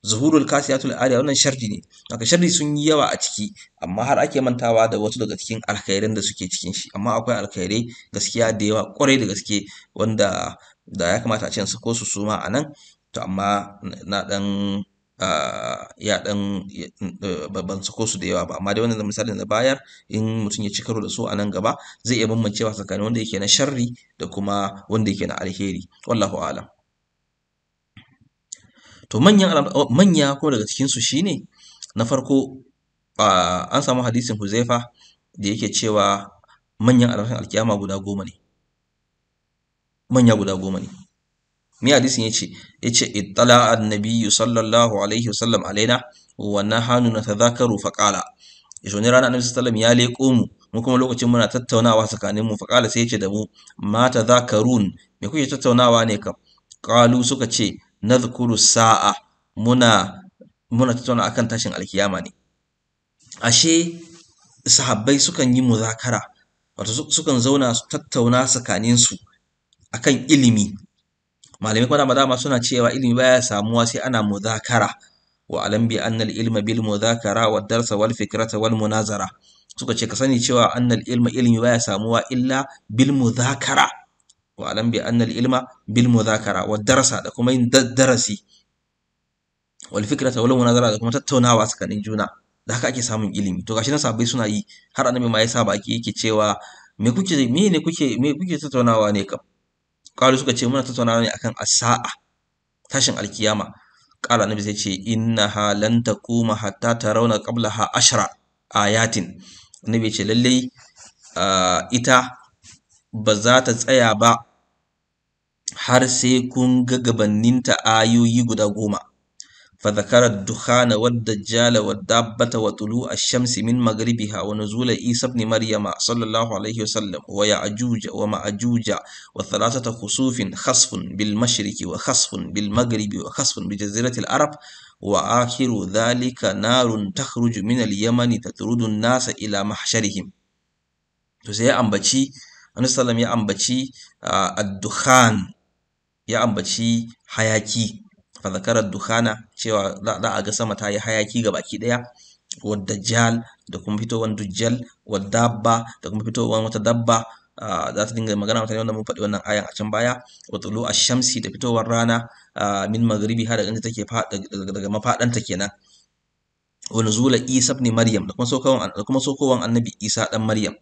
Zuhurul kasiyatul ariya, wannan sharri ne. Haka sharri sun yi yawa a ciki, amma har ake mantawa da wasu daga cikin alkhairan da suke cikin shi. Amma akwai alkhairai gaskiya da yawa kwarai da gaske, wanda da ya kamata a ce in sako su suma a nan, to amma na ban sako su da yawa ba. Amma dai wannan misalin da bayar, in mutum ya ci karo da su a nan gaba, zai iya bambancewa tsakanin wanda yake na sharri da kuma wanda yake na alheri. Wallahu a'lam. To manya kuma daga cikin su shine, na farko an samu hadisin Huzaifa da yake cewa manyan alamun alkiyama guda 10 ne. Manya guda 10 ne. Me hadisin yace ittala an-nabiyyu sallallahu alaihi wasallam alaina wa nahanu natadhakaru faqala, yace ne ranar annabi sallallahu alaihi wasallam ya leko mu kuma lokacin muna tattaunawa tsakanin mu, faqala sai yace da mu, ma tadhakarun, me kuke tattaunawa ne kam? Qalu, suka ce, nadhkuru sa'a, muna tattauna akan tashin alkiyama ne. Ashe sahabbai sukan yi muzakara, wato sukan zauna su tattauna tsakanin su akan ilimi. Malamai kuma dama suna cewa ilimi baya samuwa sai ana muzakara. Wa alam bi anna al-ilma bil muzakara wa darsa wal fikrata wal munazara. Suka ce ka sani cewa annal ilma, ilimi baya samuwa illa bil muzakara. Wa alam bi anna al-ilma bil muzakara wa darsa, da kuma yin darasi, wal fikrata wal munazara, da kuma tattaunawa tsakanin juna. Da haka ake samun ilimi. To gashi nan sahabbai suna yi, har annabi ma ya sa baki yake cewa me kuke tattaunawa ne kam? Qalu, suka ce muna tattaunawa ne akan as-sa'a, tashin alkiyama. Qala, annabi sai ce, innaha lan taquma hatta tarawna qablaha 10 ayatin. Annabi ya ce lallai ita ba za ta tsaya ba har sai kun ga gabanninta ayoyi guda 10. فذكر الدخان والدجال والدابة وطلوع الشمس من مغربها ونزول عيسى ابن مريم صلى الله عليه وسلم ويأجوج ومأجوج وثلاثة خسوف خسف بالمشرق وخسف بالمغرب وخسف بجزيرة العرب وآخر ذلك نار تخرج من اليمن تطرد الناس إلى محشرهم. to sai ya ambaci Annabi sallallahu ya ambaci ad-dukhan, ya ambaci hayaki, fa zakara ad-dukhana cewa za a ga sama ta yi hayaki ga baki daya, wa dajjal da kuma fitowar dujjal, wa dabba da kuma fitowar wata dabba za ta dinga magana mutane, wanda mun faɗi wannan ayan a can baya, wa tulu ash-shamsi da fitowar rana min maghribi har da inda take daga mafadanta kenan, wa nuzula Isa ibn Maryam da kuma sokowan annabi Isa dan Maryam,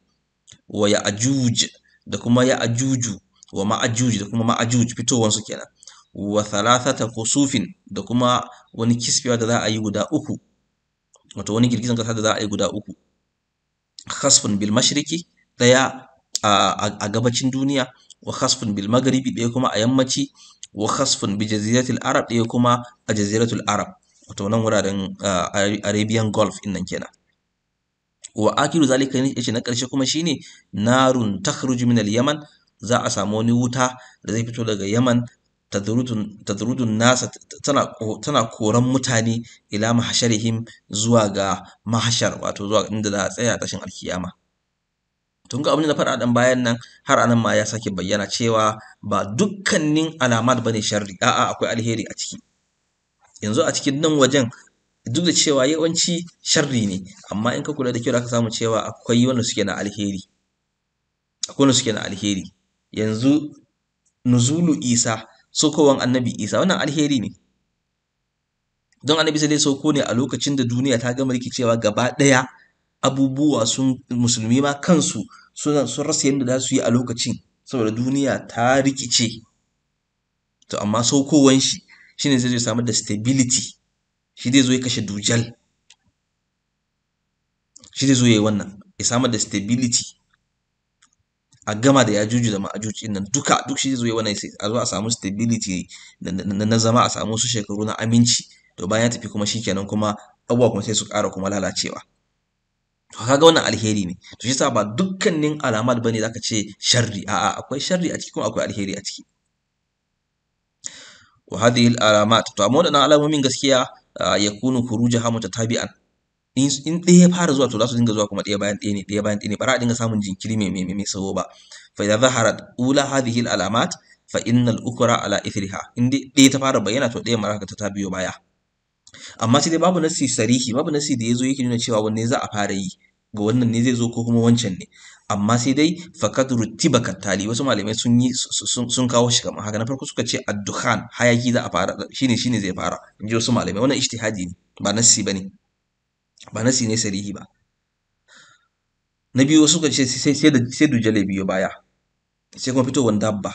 wa ya'juj da kuma ya'juju, wa ma'juj da kuma ma'juj fitowansu kenan, wa thalathata khusufin da kuma wani kisfewa da za a yi guda uku, wato wani girgizan kasa da za a yi guda uku, khasfun bil mashriqi daya a gabacin duniya, wa khasfun bil maghribi daya kuma a yammaci, wa khasfun bi jaziratil arab daya kuma a jaziratul arab, wato nan wuraren Arabian Gulf din nan kenan. wa akiru zalika yace na ƙarshe kuma shine narun takhruju min al-yaman, za a samu wani wuta da zai fito daga Yaman, tadrudun nasa, tana koran mutane ila mahsharihim, zuwa ga mahshar, wato zuwa inda za a tsaya tashin alkiyama. tun ga abin da na faɗa dan bayan nan, har anan ma ya sake bayyana cewa ba dukkanin alamat bane sharri, a'a akwai alheri a ciki. yanzu a cikin nan wajen duk da cewa yawanci sharri ne, amma in ka kula da kyau zaka samu cewa akwai wanda suke na alheri, yanzu nuzulu Isa, sokowan annabi Isa, wannan alheri ne, don annabi sai dai sauko ne a lokacin da duniya ta gama rikicewa gaba ɗaya, abubuwa musulmi ma kansu sun rasa yadda za su yi a lokacin, saboda duniya ta rikice. to amma saukowan shi shine zai samar da stability, shi zai zo ya kashe dujal, shi zai zo ya yi wannan, ya samar da stability, a gama da yajuju da ma'ajuj nan duk shi zai zo ya wannan, sai a zo a samu stability na zama, a samu su shekaru na aminci. to bayan ya tafi kuma shikenan, kuma abubuwa kuma sai su ƙara kuma lalacewa. to kaga wannan alheri ne. to shi yasa ba dukkanin alamat bane zaka ce sharri, a'a akwai sharri a ciki kuma akwai alheri a ciki. wa hadhihi al-alamat, to amma wadannan alamomin gaskiya yakunu khurujaha mutatabi'an, in ɗaya ya fara zuwa to za su dinga zuwa kuma ɗaya bayan ɗaya ne, ba za a dinga samun jinkiri mai tsawo ba. fa idza zaharat ula hadhihi al-alamat fa innal ukra ala ithriha, in ɗaya ta fara bayyana to ɗaya ma ta biyo baya. amma sai dai babu nasi sarihi, babu nasi da yazo yake nuna cewa wanne za a fara yi, ga wannan ne zai zo ko kuma wancan ne. amma sai dai faqad rutiba kattali, wasu malamai sun kawo shi kamar haka. na farko suka ce ad-dukhan, hayaki za a fara, shine zai fara, inji wasu malamai. wannan ijtihadi ne, ba nasi bane, ba nasi ne sarihi ba. na biyu suka ce sai dujjal ya biyo baya, sai kuma fitowar dabba,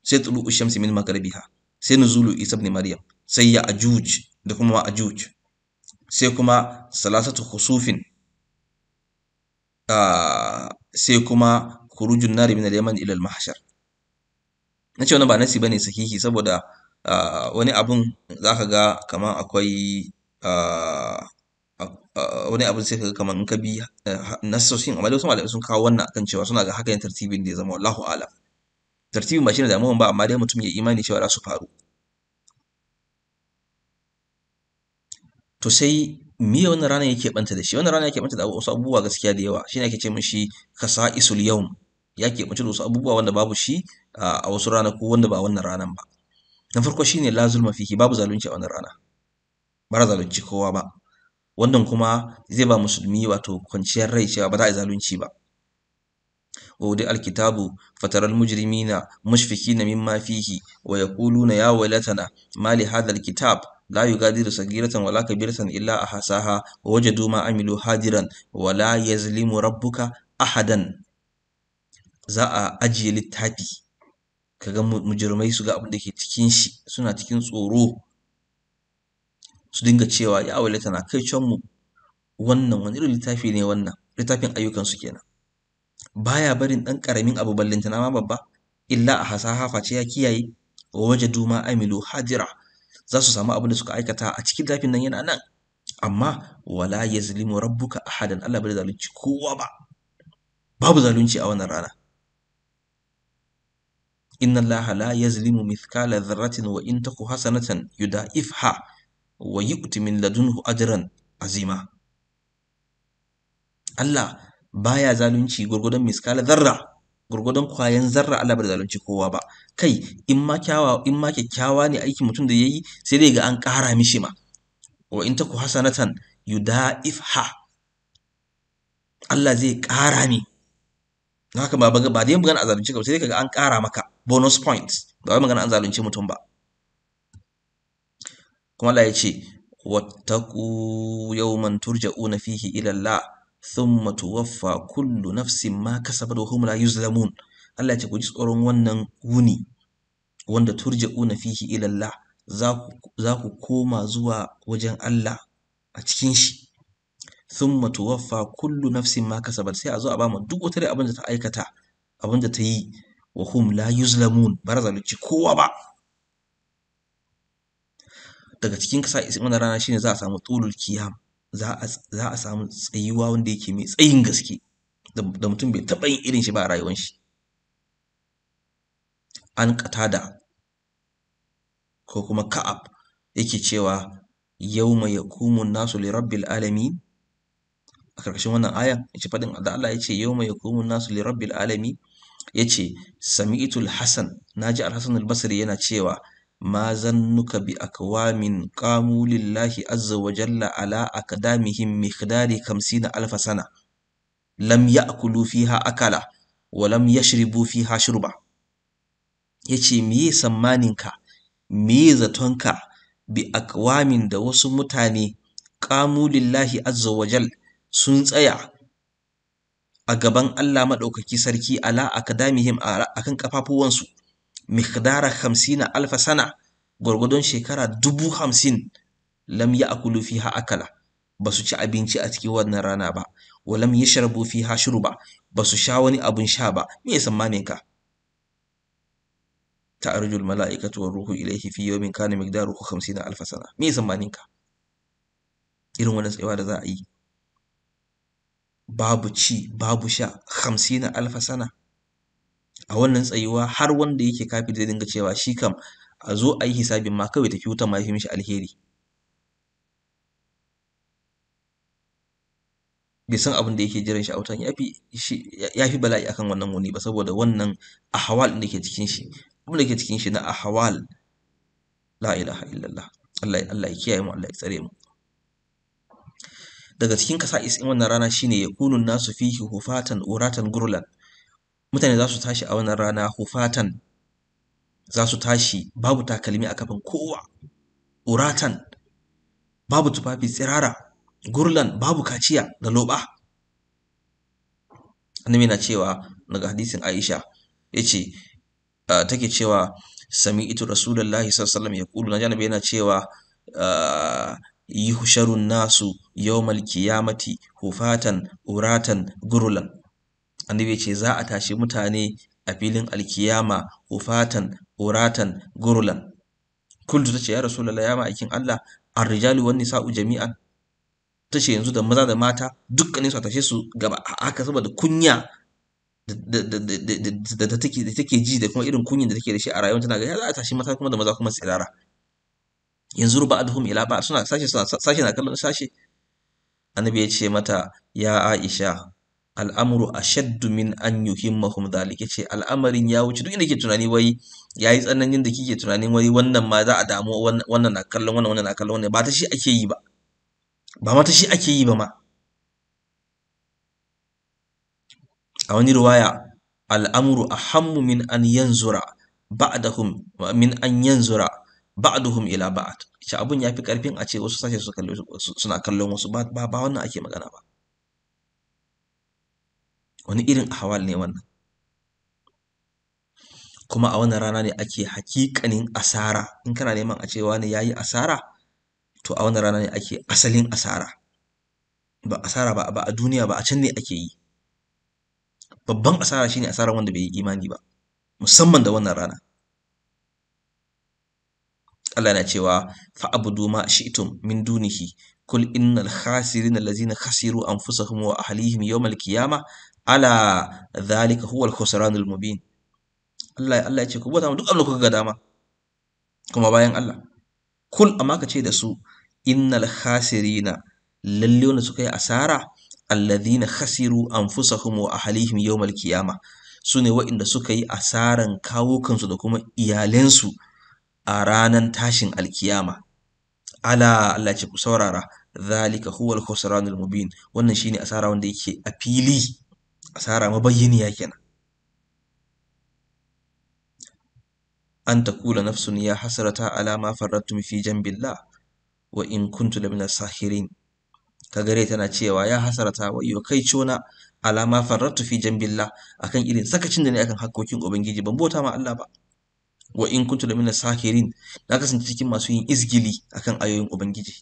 sai tulu'u shamsi min magharibiha, sai nuzulu Isa ibn Maryam, sai ya ajuj da kuma ma'ajuj, sai kuma salasatu khusufin, sai kuma khurujun nari min al-yaman ila al-mahshar. nace wannan ba nasi bane sahihi, saboda wani abun zaka ga kaman akwai wani abun sai kaga kaman in ka bi nassosin, amma wasu malamai sun kawo wannan akan cewa suna ga haka yin tartibin da ya zama, wallahu a'lam. tartibin ba shine damuwan ba, amma dai mutum ya imani cewa za su faru. to sai miye wannan rana yake banta da shi? wannan rana yake banta da wasu abubuwa gaskiya da yawa, shine ake ce mishi kasa'isul yawm, yake banta da wasu abubuwa wanda babu shi a wasu ranaku wanda ba wannan ranan ba. na farko shine la zulma fihi, babu zalunci a wannan rana, ba zalunci kowa ba. wannan kuma zai ba musulmi wato kwanciyar rai cewa ba za a yi zalunci ba. wa wudi alkitabu fataral mujrimina mushfikina mimma fihi wa yaquluna ya waylatana ma li hadha alkitab la yugadiru sagiratan wala kabiratan illa ahsaha wa wajadu ma amilu hadiran wa la yazlimu rabbuka ahadan. za a ajiye littafi, kaga mujrimai su ga abin da ke cikin shi, suna cikin tsoro, su dinga cewa ya waylatana, kai can mu, wannan wani irin littafi ne wannan? littafin ayyukan su kenan, baya barin dan karamin abu ballantana ma babba, illa ahsaha face ya kiyaye, wa wajadu ma amilu hadira, za su samu abin da suka aikata a cikin littafin nan yana nan. Amma wala yazlimu rabbuka ahadan, Allah bai zalunci kowa ba, babu zalunci a wannan rana. inna allaha la yazlimu mithqala dharratin wa in taku hasanatan yudha'ifha wa yu'ti min ladunhu ajran azima. Allah baya zalunci gurgudan miskala zarra, gurgudan kwayan zarra Allah bai zalunci kowa ba. Kai in ma kyakkyawa ne aikin mutum da yayi sai dai ga an ƙara mishi ma. Wa in taku hasanatan yudha'ifha, Allah zai ƙara ne. Haka ba dai magana a zalunci ka sai dai kaga an ƙara maka bonus points, ba wai magana an zalunci mutum ba. Kuma Allah ya ce wattaqu yawman turja'una fihi ila Allah thumma tuwaffa kullu nafsin ma kasabat wa hum la yuzlamun. Allah ya ce ku ji tsoron wannan wuni wanda turja'una fihi ila Allah, za ku koma zuwa wajen Allah a cikin shi. Thumma tuwaffa kullu nafsin ma kasabat, sai a zo a ba mu duk wata rai abin da ta aikata, abin da ta yi, wa hum la yuzlamun, ba zalunci kowa ba. Daga cikin kasa'is wannan rana shine za a samu tulul kiyam, za a samu tsayuwa wanda yake mai tsayin gaske da mutum bai taɓa yin irin shi ba a rayuwar shi. An Qatada ko kuma Ka'ab yake cewa yawma yaqumu nasu li rabbil alamin, a karkashin wannan ayan yace fadin da Allah yace yawma yaqumu nasu li rabbil alamin, yace sami'tul hasan, naji al-hasan al-basri yana cewa ma zannuka bi akwamin qamu lillahi azza wa jalla ala akdamihim miqdari 50,000 sana lam ya'kulu fiha akala wa lam yashribu fiha shurba. Yace meye sammaninka, meye zatonka bi akwamin da wasu mutane qamu lillahi azza wa jalla sun tsaya a gaban Allah maɗaukaki sarki ala akadamihim, akan kafafuwansu, miqdara 50,000 sana, gwargwadon shekara 50,000, lam ya'kulu fiha akala, basu ci abinci a cikin wannan rana ba, wa lam yashrabu fiha shurba, basu sha wani abun sha ba. Me ya tsammanin ka? ta'rujul mala'ikatu war ruhu ilayhi fi yawmin kana miqdaruhu 50,000 sana. Me ya tsammanin ka? Irin wannan tsayawa da za a yi, babu ci babu sha 50,000 sana. A wannan tsayuwa har wanda yake kafiri zai dinga cewa shi kam a zo a yi hisabin ma kawai tafi wutan ma yafi mishi alheri. Bai san abin da yake jiran shi a wutan yafi bala'i akan wannan wuni ba, saboda wannan ahwal din da ke cikin shi, abin da ke cikin shi na ahwal, la ilaha illallah. Allah ya kiyaye mu, Allah ya tsare mu. Daga cikin kasa'is in wannan rana shine yakunun nasu fihi hufatan uratan gurlan. Mutane za su tashi a wannan rana hufatan, za su tashi babu takalmi a kafan kowa, uratan babu tufafi, tsirara, gurlan babu kaciya da loba. Annabi na cewa daga hadisin Aisha yace take cewa sami'tu rasulullahi sallallahu alaihi wasallam yaqulu, naji annabi yana cewa yuhsharun nasu yawmal qiyamati hufatan uratan gurlan. Annabi ya ce za a tashi mutane a filin alkiyama hufatan uratan gurlan. Kultu tace ya rasulullahi, ya ma'aikin Allah, ar-rijalu wan nisa'u jami'an, tace yanzu da maza da mata dukkanin su a tashe su gaba haka saboda kunya da take ji da kuma irin kunyin da take da shi a rayuwar, tana ga ya za a tashi mata kuma da maza kuma tsirara. Yanzu ba'dhum ila ba'd, suna sashe na kallon sashe. Annabi ya ce mata ya Aisha, al'amru ashaddu min an yuhimmahum dhalik, yace al'amarin ya wuce duk inda kike tunani, wai yayi tsananin da kike tunanin wai wannan ma za a damu, wannan na kallon wannan na kallon wannan, ba ta shi ake yi ba, ba ma ta shi ake yi ba ma. A wani riwaya al'amru ahammu min an yanzura ba'dahum ba'duhum ila ba'd, shi abun yafi karfin a ce wasu sashe suna kallon wasu, ba wannan ake magana ba. Wani irin ahwal ne wannan? Kuma a wannan rana ne ake hakikanin asara. In kana neman a ce wani yayi asara, to a wannan rana ne ake asalin asara. Ba asara ba a duniya ba, a can ne ake yi. Babban asara shine asarar wanda bai yi imani ba, musamman da wannan rana. Allah yana cewa fa'budu ma shi'tum min dunihi kul innal khasirina allazina khasiru anfusahum wa ahlihim yawmal qiyamah ala dhalika huwal khusranul mubin. Allah ya ce ku bauta duk abin da kuka ga dama kuma bayan Allah. Kul amma ka ce da su innal khasirina lalle wanda suka yi asara allazina khasiru anfusahum wa ahlihim yawmal qiyamah sune waɗanda suka yi asaran kawukansu da kuma iyalansu a ranar tashin alkiyama. Ala Allah ce ku saurara zalika huwal khusranul mubin, wannan shine asara wanda yake a fili, asara mabayyaniya kenan. an taqula nafsun ya hasrata ala ma farrattu fi jambillah wa in kuntu lamina sahirin. Kagare tana cewa ya hasrata wayyo kai cona ala ma farrattu fi jambillah, akan irin sakacin da ne akan hakkokin ubangiji ban bauta ma Allah ba. Wa in kuntu lamina sakirin, na kasance cikin masu yin izgili akan ayoyin ubangiji.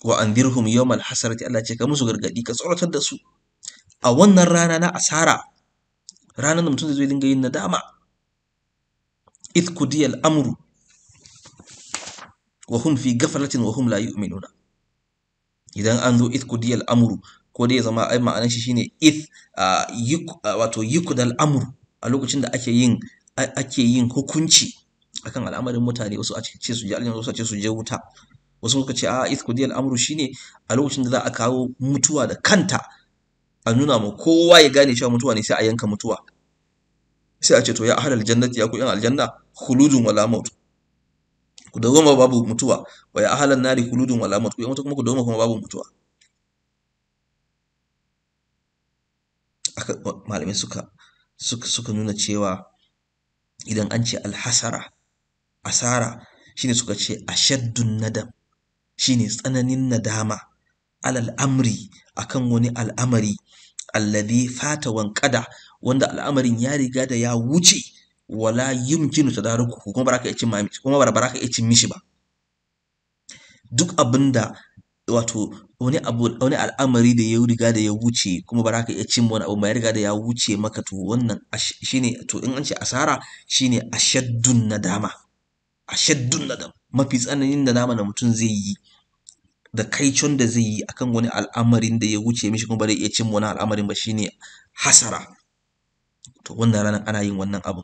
Wa anzirhum yawmal hasarati, Allah ce ka musu gargadi ka tsoratar da su a wannan rana na asara, ranar da mutum zai dinga yin nadama. Id qudiya al-amru wa hum fi ghaflatin wa hum la yu'minuna. Idan an zo id qudiya al-amru, ko dai zama ai ma'anar shi shine id wato yuqdal amru, a lokacin da ake yin hukunci akan al'amarin mutane, wasu a ce su je aljanna, wasu a ce su je wuta, wasu suka ce a iskudi al'amru shine a lokacin da za a kawo mutuwa da kanta a nuna ma kowa ya gane cewa mutuwa ne, sai a yanka mutuwa, sai a ce to ya ahlal jannati, ya ku yan aljanna, khuludun wala maut, ku dawoma babu mutuwa, wa ya ahlan nari khuludun wala maut, ku yan wuta kuma ku dawoma kuma babu mutuwa. Malamai suka nuna cewa idan an ce alhasara, asara, shine suka ce ashaddun nadam, shine tsananin nadama, alal amri, akan wani al'amari, alladhi fata wanqada, wanda al'amarin ya riga da ya wuce, wala yumkinu tadarukuhu, kuma baraka iya cin mishi ba. Duk abinda wato wani al'amari da ya riga da ya wuce, kuma ba za ka iya cin wani abu ba, ya riga da ya wuce maka, to wannan shine, to in an ce asara shine ashaddun nadam, mafi tsananin nadama da mutum zai yi, da kaicon da zai yi akan wani al'amarin da ya wuce mishi, kuma ba zai iya cin wani al'amarin ba, shine hasara. To wannan ranar ana yin wannan abu.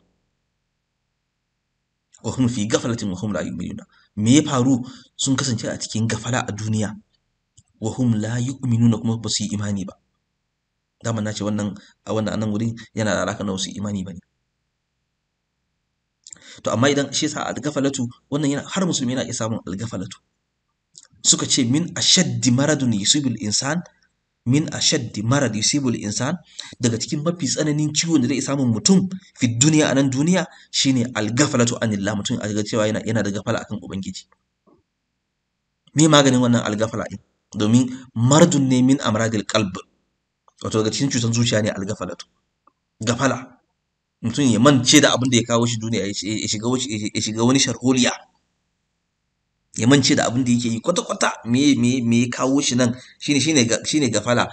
wa hum fi ghaflatin wa hum la yu'minuna, me ya faru? Sun kasance a cikin gafala a duniya, wa hum la yu'minuna, kuma ba su yi imani ba. Dama na ce wannan anan wurin yana da alaka na wasu imani bane. To amma idan shi yasa al-ghaflatu, wannan yana har musulmi yana iya samun al-ghaflatu. Suka ce min ashaddi maradun yusibul insan, daga cikin mafi tsananin ciwon da zai samun mutum fi duniya, a nan duniya, shine al-ghaflatu anillah, mutum a ga cewa yana da gafala akan ubangiji. Me maganin wannan al-ghafla din? Domin mardun ne min amradil qalb, wato daga cikin cutar zuciya ne al-ghaflatu, gafala. Mutum ya mance da abin da ya kawo shi duniya, ya shiga wani sharholiya, ya mance da abin da yake yi kwata-kwata. Me ya kawo shi nan? Shine gafala.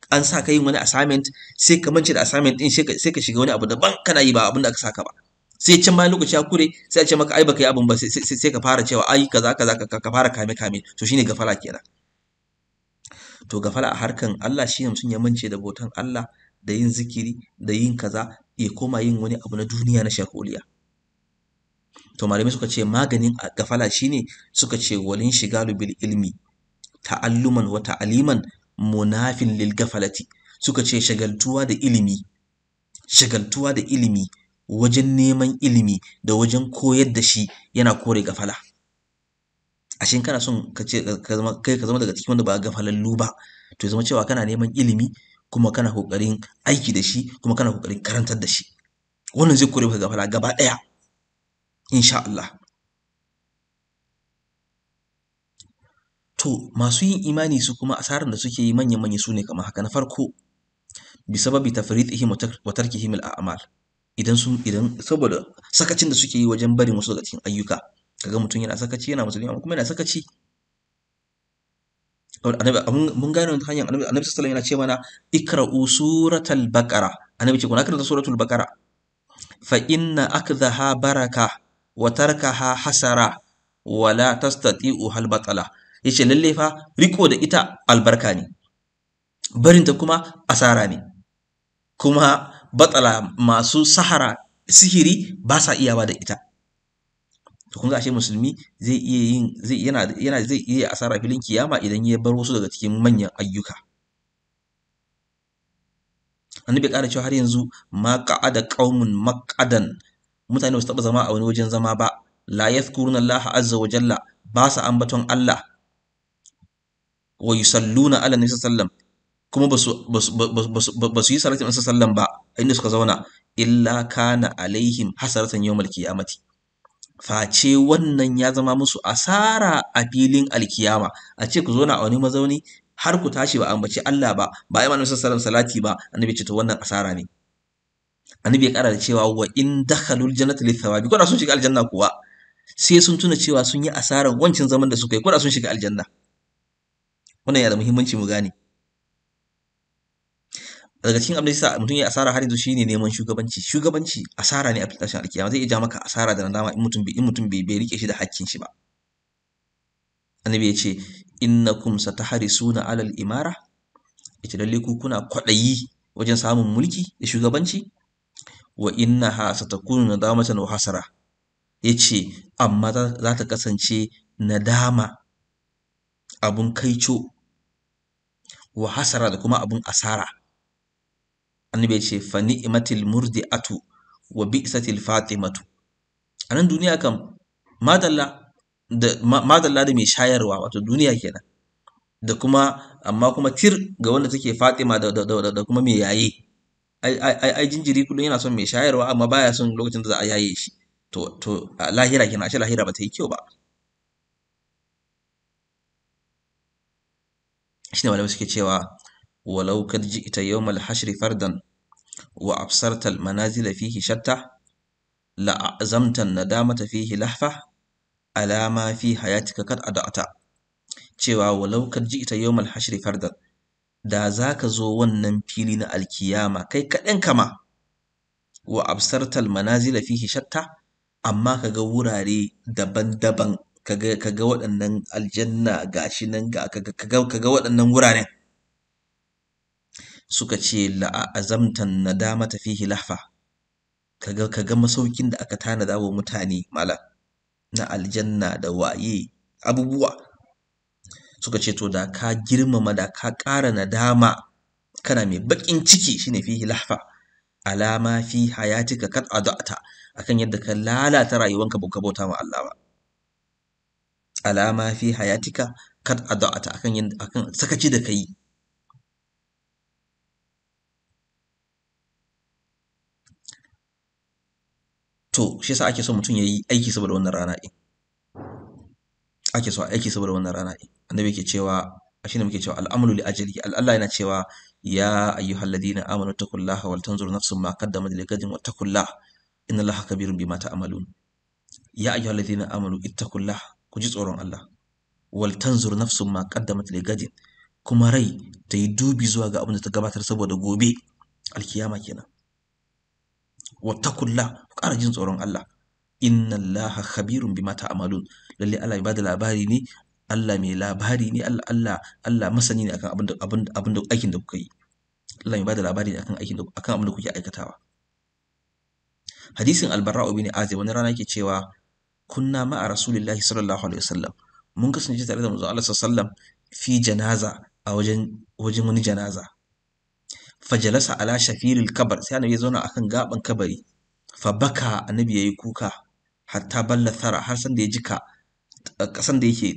An sa ka yin wani assignment, sai ka mance da assignment din, sai ka shiga wani abu daban, kana yi ba abin da aka saka ba. Sai can bayan lokaci ya kure, sai a ce maka ai baka yi abin ba, sai ka fara cewa ai kaza ka fara kame. To shine gafala kenan. To gafala a harkan Allah shine mutum ya mance da bautan Allah, da yin zikiri, da yin kaza, ya koma yin wani abu na duniya na sharholiya. To malamai suka ce maganin gafala shine, suka ce walin shigalu bil ilmi ta'alluman wa ta'aliman munafin lil gafalati. Suka ce shagaltuwa da ilimi wajen neman ilimi da wajen koyar da shi yana kore gafala. Ashe kana son ka zama daga cikin wanda ba gafalallu ba, to zama cewa kana neman ilimi, kuma kana kokarin aiki da shi, kuma kana kokarin karantar da shi. Wannan zai kore maka gafala gaba daya, insha Allah. To masu yin imani su kuma asarar da suke yi manya su ne kamar haka. Na farko, bi sababi tafridihim wa tarkihim al-a'mal, idan saboda sakacin da suke yi wajen barin wasu daga cikin ayyuka, kaga mutum yana sakaci, yana musulmi amma kuma yana sakaci. Mun gane ta hanyar annabi sallallahu alaihi wasallam yana ce mana ikra'u suratul baqara, annabi ce kuna karanta suratul baqara, fa inna akdhaha baraka wa tarkaha hasara wa la tastati'u hal batala. Yace lalle fa riko da ita albarka ne, barinta kuma asara ne, kuma batsala masu sihiri ba sa iyawa da ita. To kun ga ashe musulmi zai iya asara filin kiyama idan ya bar wasu daga cikin manyan ayyuka. Annabi ya ƙara cewa har yanzu ma qa'ada qaumun maq'adan, mutane ba su taɓa zama a wani wajen zama ba, la yadhkuruna Allah azza wa jalla, ba sa ambaton Allah, wa yusalluna ala nabi sallam, kuma ba su yi salatin nabi sallam ba inda suka zauna, illa kana alaihim hasaratan yawmal qiyamati, face wannan ya zama musu asara a filin alkiyama. A ce ku zauna a wani mazauni har ku tashi ba ambaci Allah ba, ba a yi manzon sallallahu salati ba, annabi ce to wannan asara ne. Annabi ya ƙara da cewa wa in dakhalul jannata lithawabi, ko da sun shiga aljanna kuwa sai sun tuna cewa sun yi asaran wancan zaman da suka yi, ko da sun shiga aljanna. Wannan yana da muhimmanci mu gane. Daga cikin abin da yasa mutum ya asara har yanzu shine neman shugabanci asara ne a tashin alkiyama, zai iya ja maka asara da nadama in mutum bai rike shi da hakkin shi ba. Annabi ya ce innakum satahrisuna alal imara, yace lalle ku kuna kwaɗayi wajen samun mulki da shugabanci, wa innaha satakunu nadamatan wa hasara, yace amma za ta kasance nadama, abun kaico, wa hasara da kuma abun asara. Annabi ya ce fa ni'matil murdi'atu wa bi'satil fatimatu. A nan duniya kam madalla da mai shayarwa, wato duniya kenan, da kuma amma kuma tir ga wanda take Fatima da kuma mai yaye. Ai jinjiri kullum yana son mai shayarwa amma baya son lokacin da za a yaye shi. To lahira kenan, ashe lahira ba ta yi kyau ba. Shine malamai suke cewa walau kad ji'ta yawmal hashri fardan wa absarta al manazila fihi shatta la azamta nadamata fihi lahfa ala ma fi hayatika kad adata. Cewa walau kad ji'ta yawmal hashri fardan, da zaka zo wannan fili na alkiyama kai kaɗan kama, wa absarta al manazila fihi shatta, amma kaga wurare daban-daban, kaga waɗannan aljanna gashi nan, kaga waɗannan wuraren, suka ce la'azamtan nadamata fihi lahfa, kaga masaukin da aka tanada wa mutane mala na aljanna da waye abubuwa, suka ce to da ka girmama, da ka ƙara nadama, kana mai baƙin ciki, shine fihi lahfa, alama fi hayatika kad adata, akan yadda ka lalata rayuwanka ba ka bauta ma Allah ba. Alama fi hayatika kad adata, akan sakaci da kai. To shi yasa ake so mutum yayi aiki saboda wannan rana ɗin. Ake so aiki saboda wannan rana ɗin. Annabi yake cewa, shine muke cewa al'amalu li ajali. Allah yana cewa ya ayyuhalladhina amanu taqullaha wal tanzur nafsum ma qaddamat lighadin wattaqullaha innallaha kabirun bima ta'malun. Ya ayyuhalladhina amanu ittaqullaha, ku ji tsoron Allah. Wal tanzur nafsum ma qaddamat lighadin, kuma rai ta yi dubi zuwa ga abin da ta gabatar saboda gobe alkiyama kenan. Wattaqullaha, ku ƙara jin tsoron Allah. Innallaha khabirun bima ta'malun, lalle Allah ya bada labari ne, Allah mai labari ne, Allah masani ne akan abin da aikin da kuka yi. Allah ya bada labari ne akan abin da kuke aikatawa. Hadisin Al-Barra bin Azib wani rana yake cewa kunna ma'a Rasulillahi sallallahu alaihi wasallam, mun kasance tare da manzon Allah sallallahu alaihi wasallam fi janaza, a wajen wani janaza. Fajalasa ala shafiril kabar, sai annabi ya zauna akan gaban kabari. Fa baka, annabi yayi kuka, hatta balla thara, har san da ya jika kasan da yake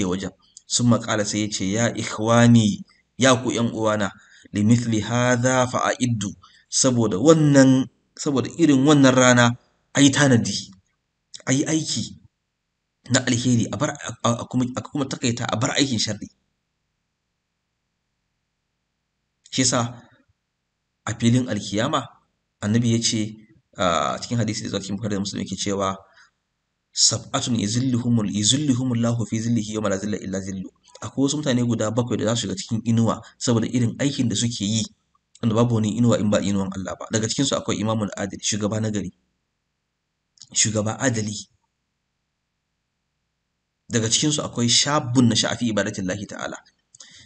wajen. Summa qala, sai yace ya ikhwani, ya ku yan uwana, limithli hadha fa'iddu, saboda irin wannan rana ayi tanadi, ayi aiki na alheri, a kuma takaita a bar aikin sharri. Shi yasa a filin alkiyama annabi ya ce a cikin hadisi da cikin Bukhari da Muslim yake cewa sab'atun yuzilluhumullahu fi zillihi yawma la zilla illa zillu. Akwai wasu mutane guda 7 da za su shiga cikin inuwa saboda irin aikin da suke yi, wanda babu wani inuwa in ba inuwan Allah ba. Daga cikin su akwai imamul adil, shugaba nagari, shugaba adali, daga cikin su akwai shabun nasha'a fi ibadatillahi ta'ala,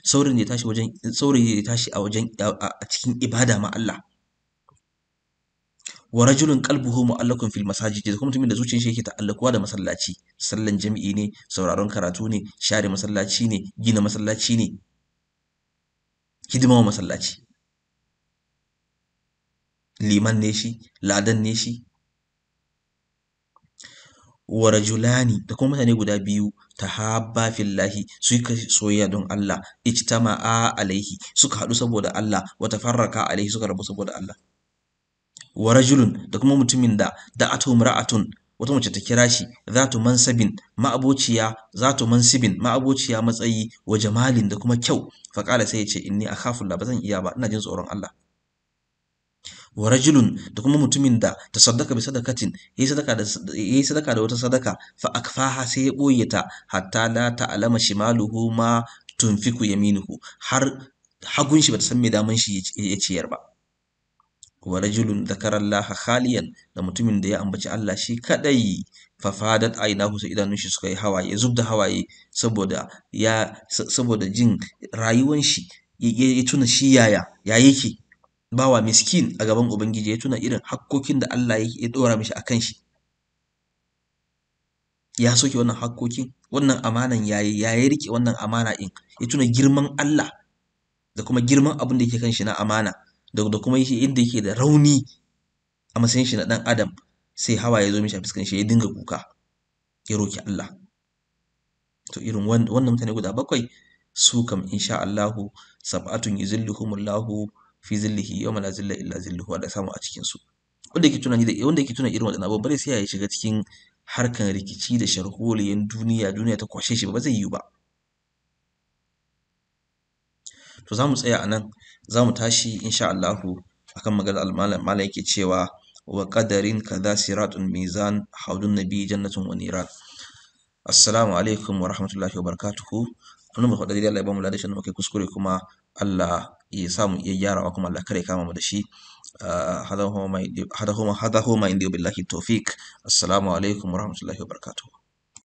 saurayin da ya tashi a cikin ibada ma Allah. Wa rajulun qalbuhu mu'allaqun fil masajid, da kuma mutumin da zuciyar shi yake ta'allakuwa da masallaci, sallan jami'i ne, sauraron karatu ne, share masallaci ne, gina masallaci ne, hidima wa masallaci, liman ne shi, ladan ne shi. Wa rajulani, da kuma mutane guda biyu, tahabba fillahi, suka soyayya don Allah, ijtama'a alaihi, suka haɗu saboda Allah, wa tafarraqa alaihi, suka rabu saboda Allah. Wa rajulun, da kuma mutumin da da'atu imra'atun, wata mace ta kira shi, zatu mansibin, ma'abociya matsayi, wa jamalin, da kuma kyau, faƙala sai ya ce inni akhafullah, ba zan iya ba, ina jin tsoron Allah. Wa rajulun, da kuma mutumin da tasaddaqa bi sadaqatin, yayi sadaka da wata sadaka, fa akfaha, sai ya boye ta, hatta la ta'lama shimaluhu ma tunfiku yaminuhu, har hagun shi bata san me daman shi ya ciyar ba. Wa rajulun dhakara Allah khaliyan, da mutumin da ya ambaci Allah shi kadai, fa fadat aynahu, sai idanun shi suka yi hawaye, zubda hawaye, saboda jin rayuwan shi, ya tuna shi yaya yake bawa miskin a gaban ubangiji, ya tuna irin hakkokin da Allah ya dora mishi akan shi, ya soke wannan hakkokin, wannan amanan ya rike wannan amana din, ya tuna girman Allah da kuma girman abin da yake kan shi na amana, da kuma inda yake da rauni a matsayin shi na dan adam, sai hawa ya zo mishi a fuskan shi, ya dinga kuka, ya roki Allah. To irin wannan mutane guda bakwai, su kam insha Allahu sab'atun yuzilluhumullahu fi zillihi yawma la zilla illa zilluhu, da samu a cikin su. Wanda yake tuna irin waɗannan abubuwan, bare sai ya shiga cikin harkan rikici da sharholiyan duniya ta kwashe shi, ba zai yi ba. To za mu tsaya a nan, za mu tashi insha Allahu akan maganar malam yake cewa wa qadarin kaza siratun mizan haudun nabi jannatun wa niran. Assalamu alaikum wa rahmatullahi wa barakatuhu. Wannan mu faɗa dai Allah ya bamu ladan shi, muka kuskure kuma Allah ya sa mu iya gyarawa, kuma Allah kare kama mu da shi. Hada huwa ma indi billahi tawfiq. Assalamu alaikum wa rahmatullahi wa barakatuhu.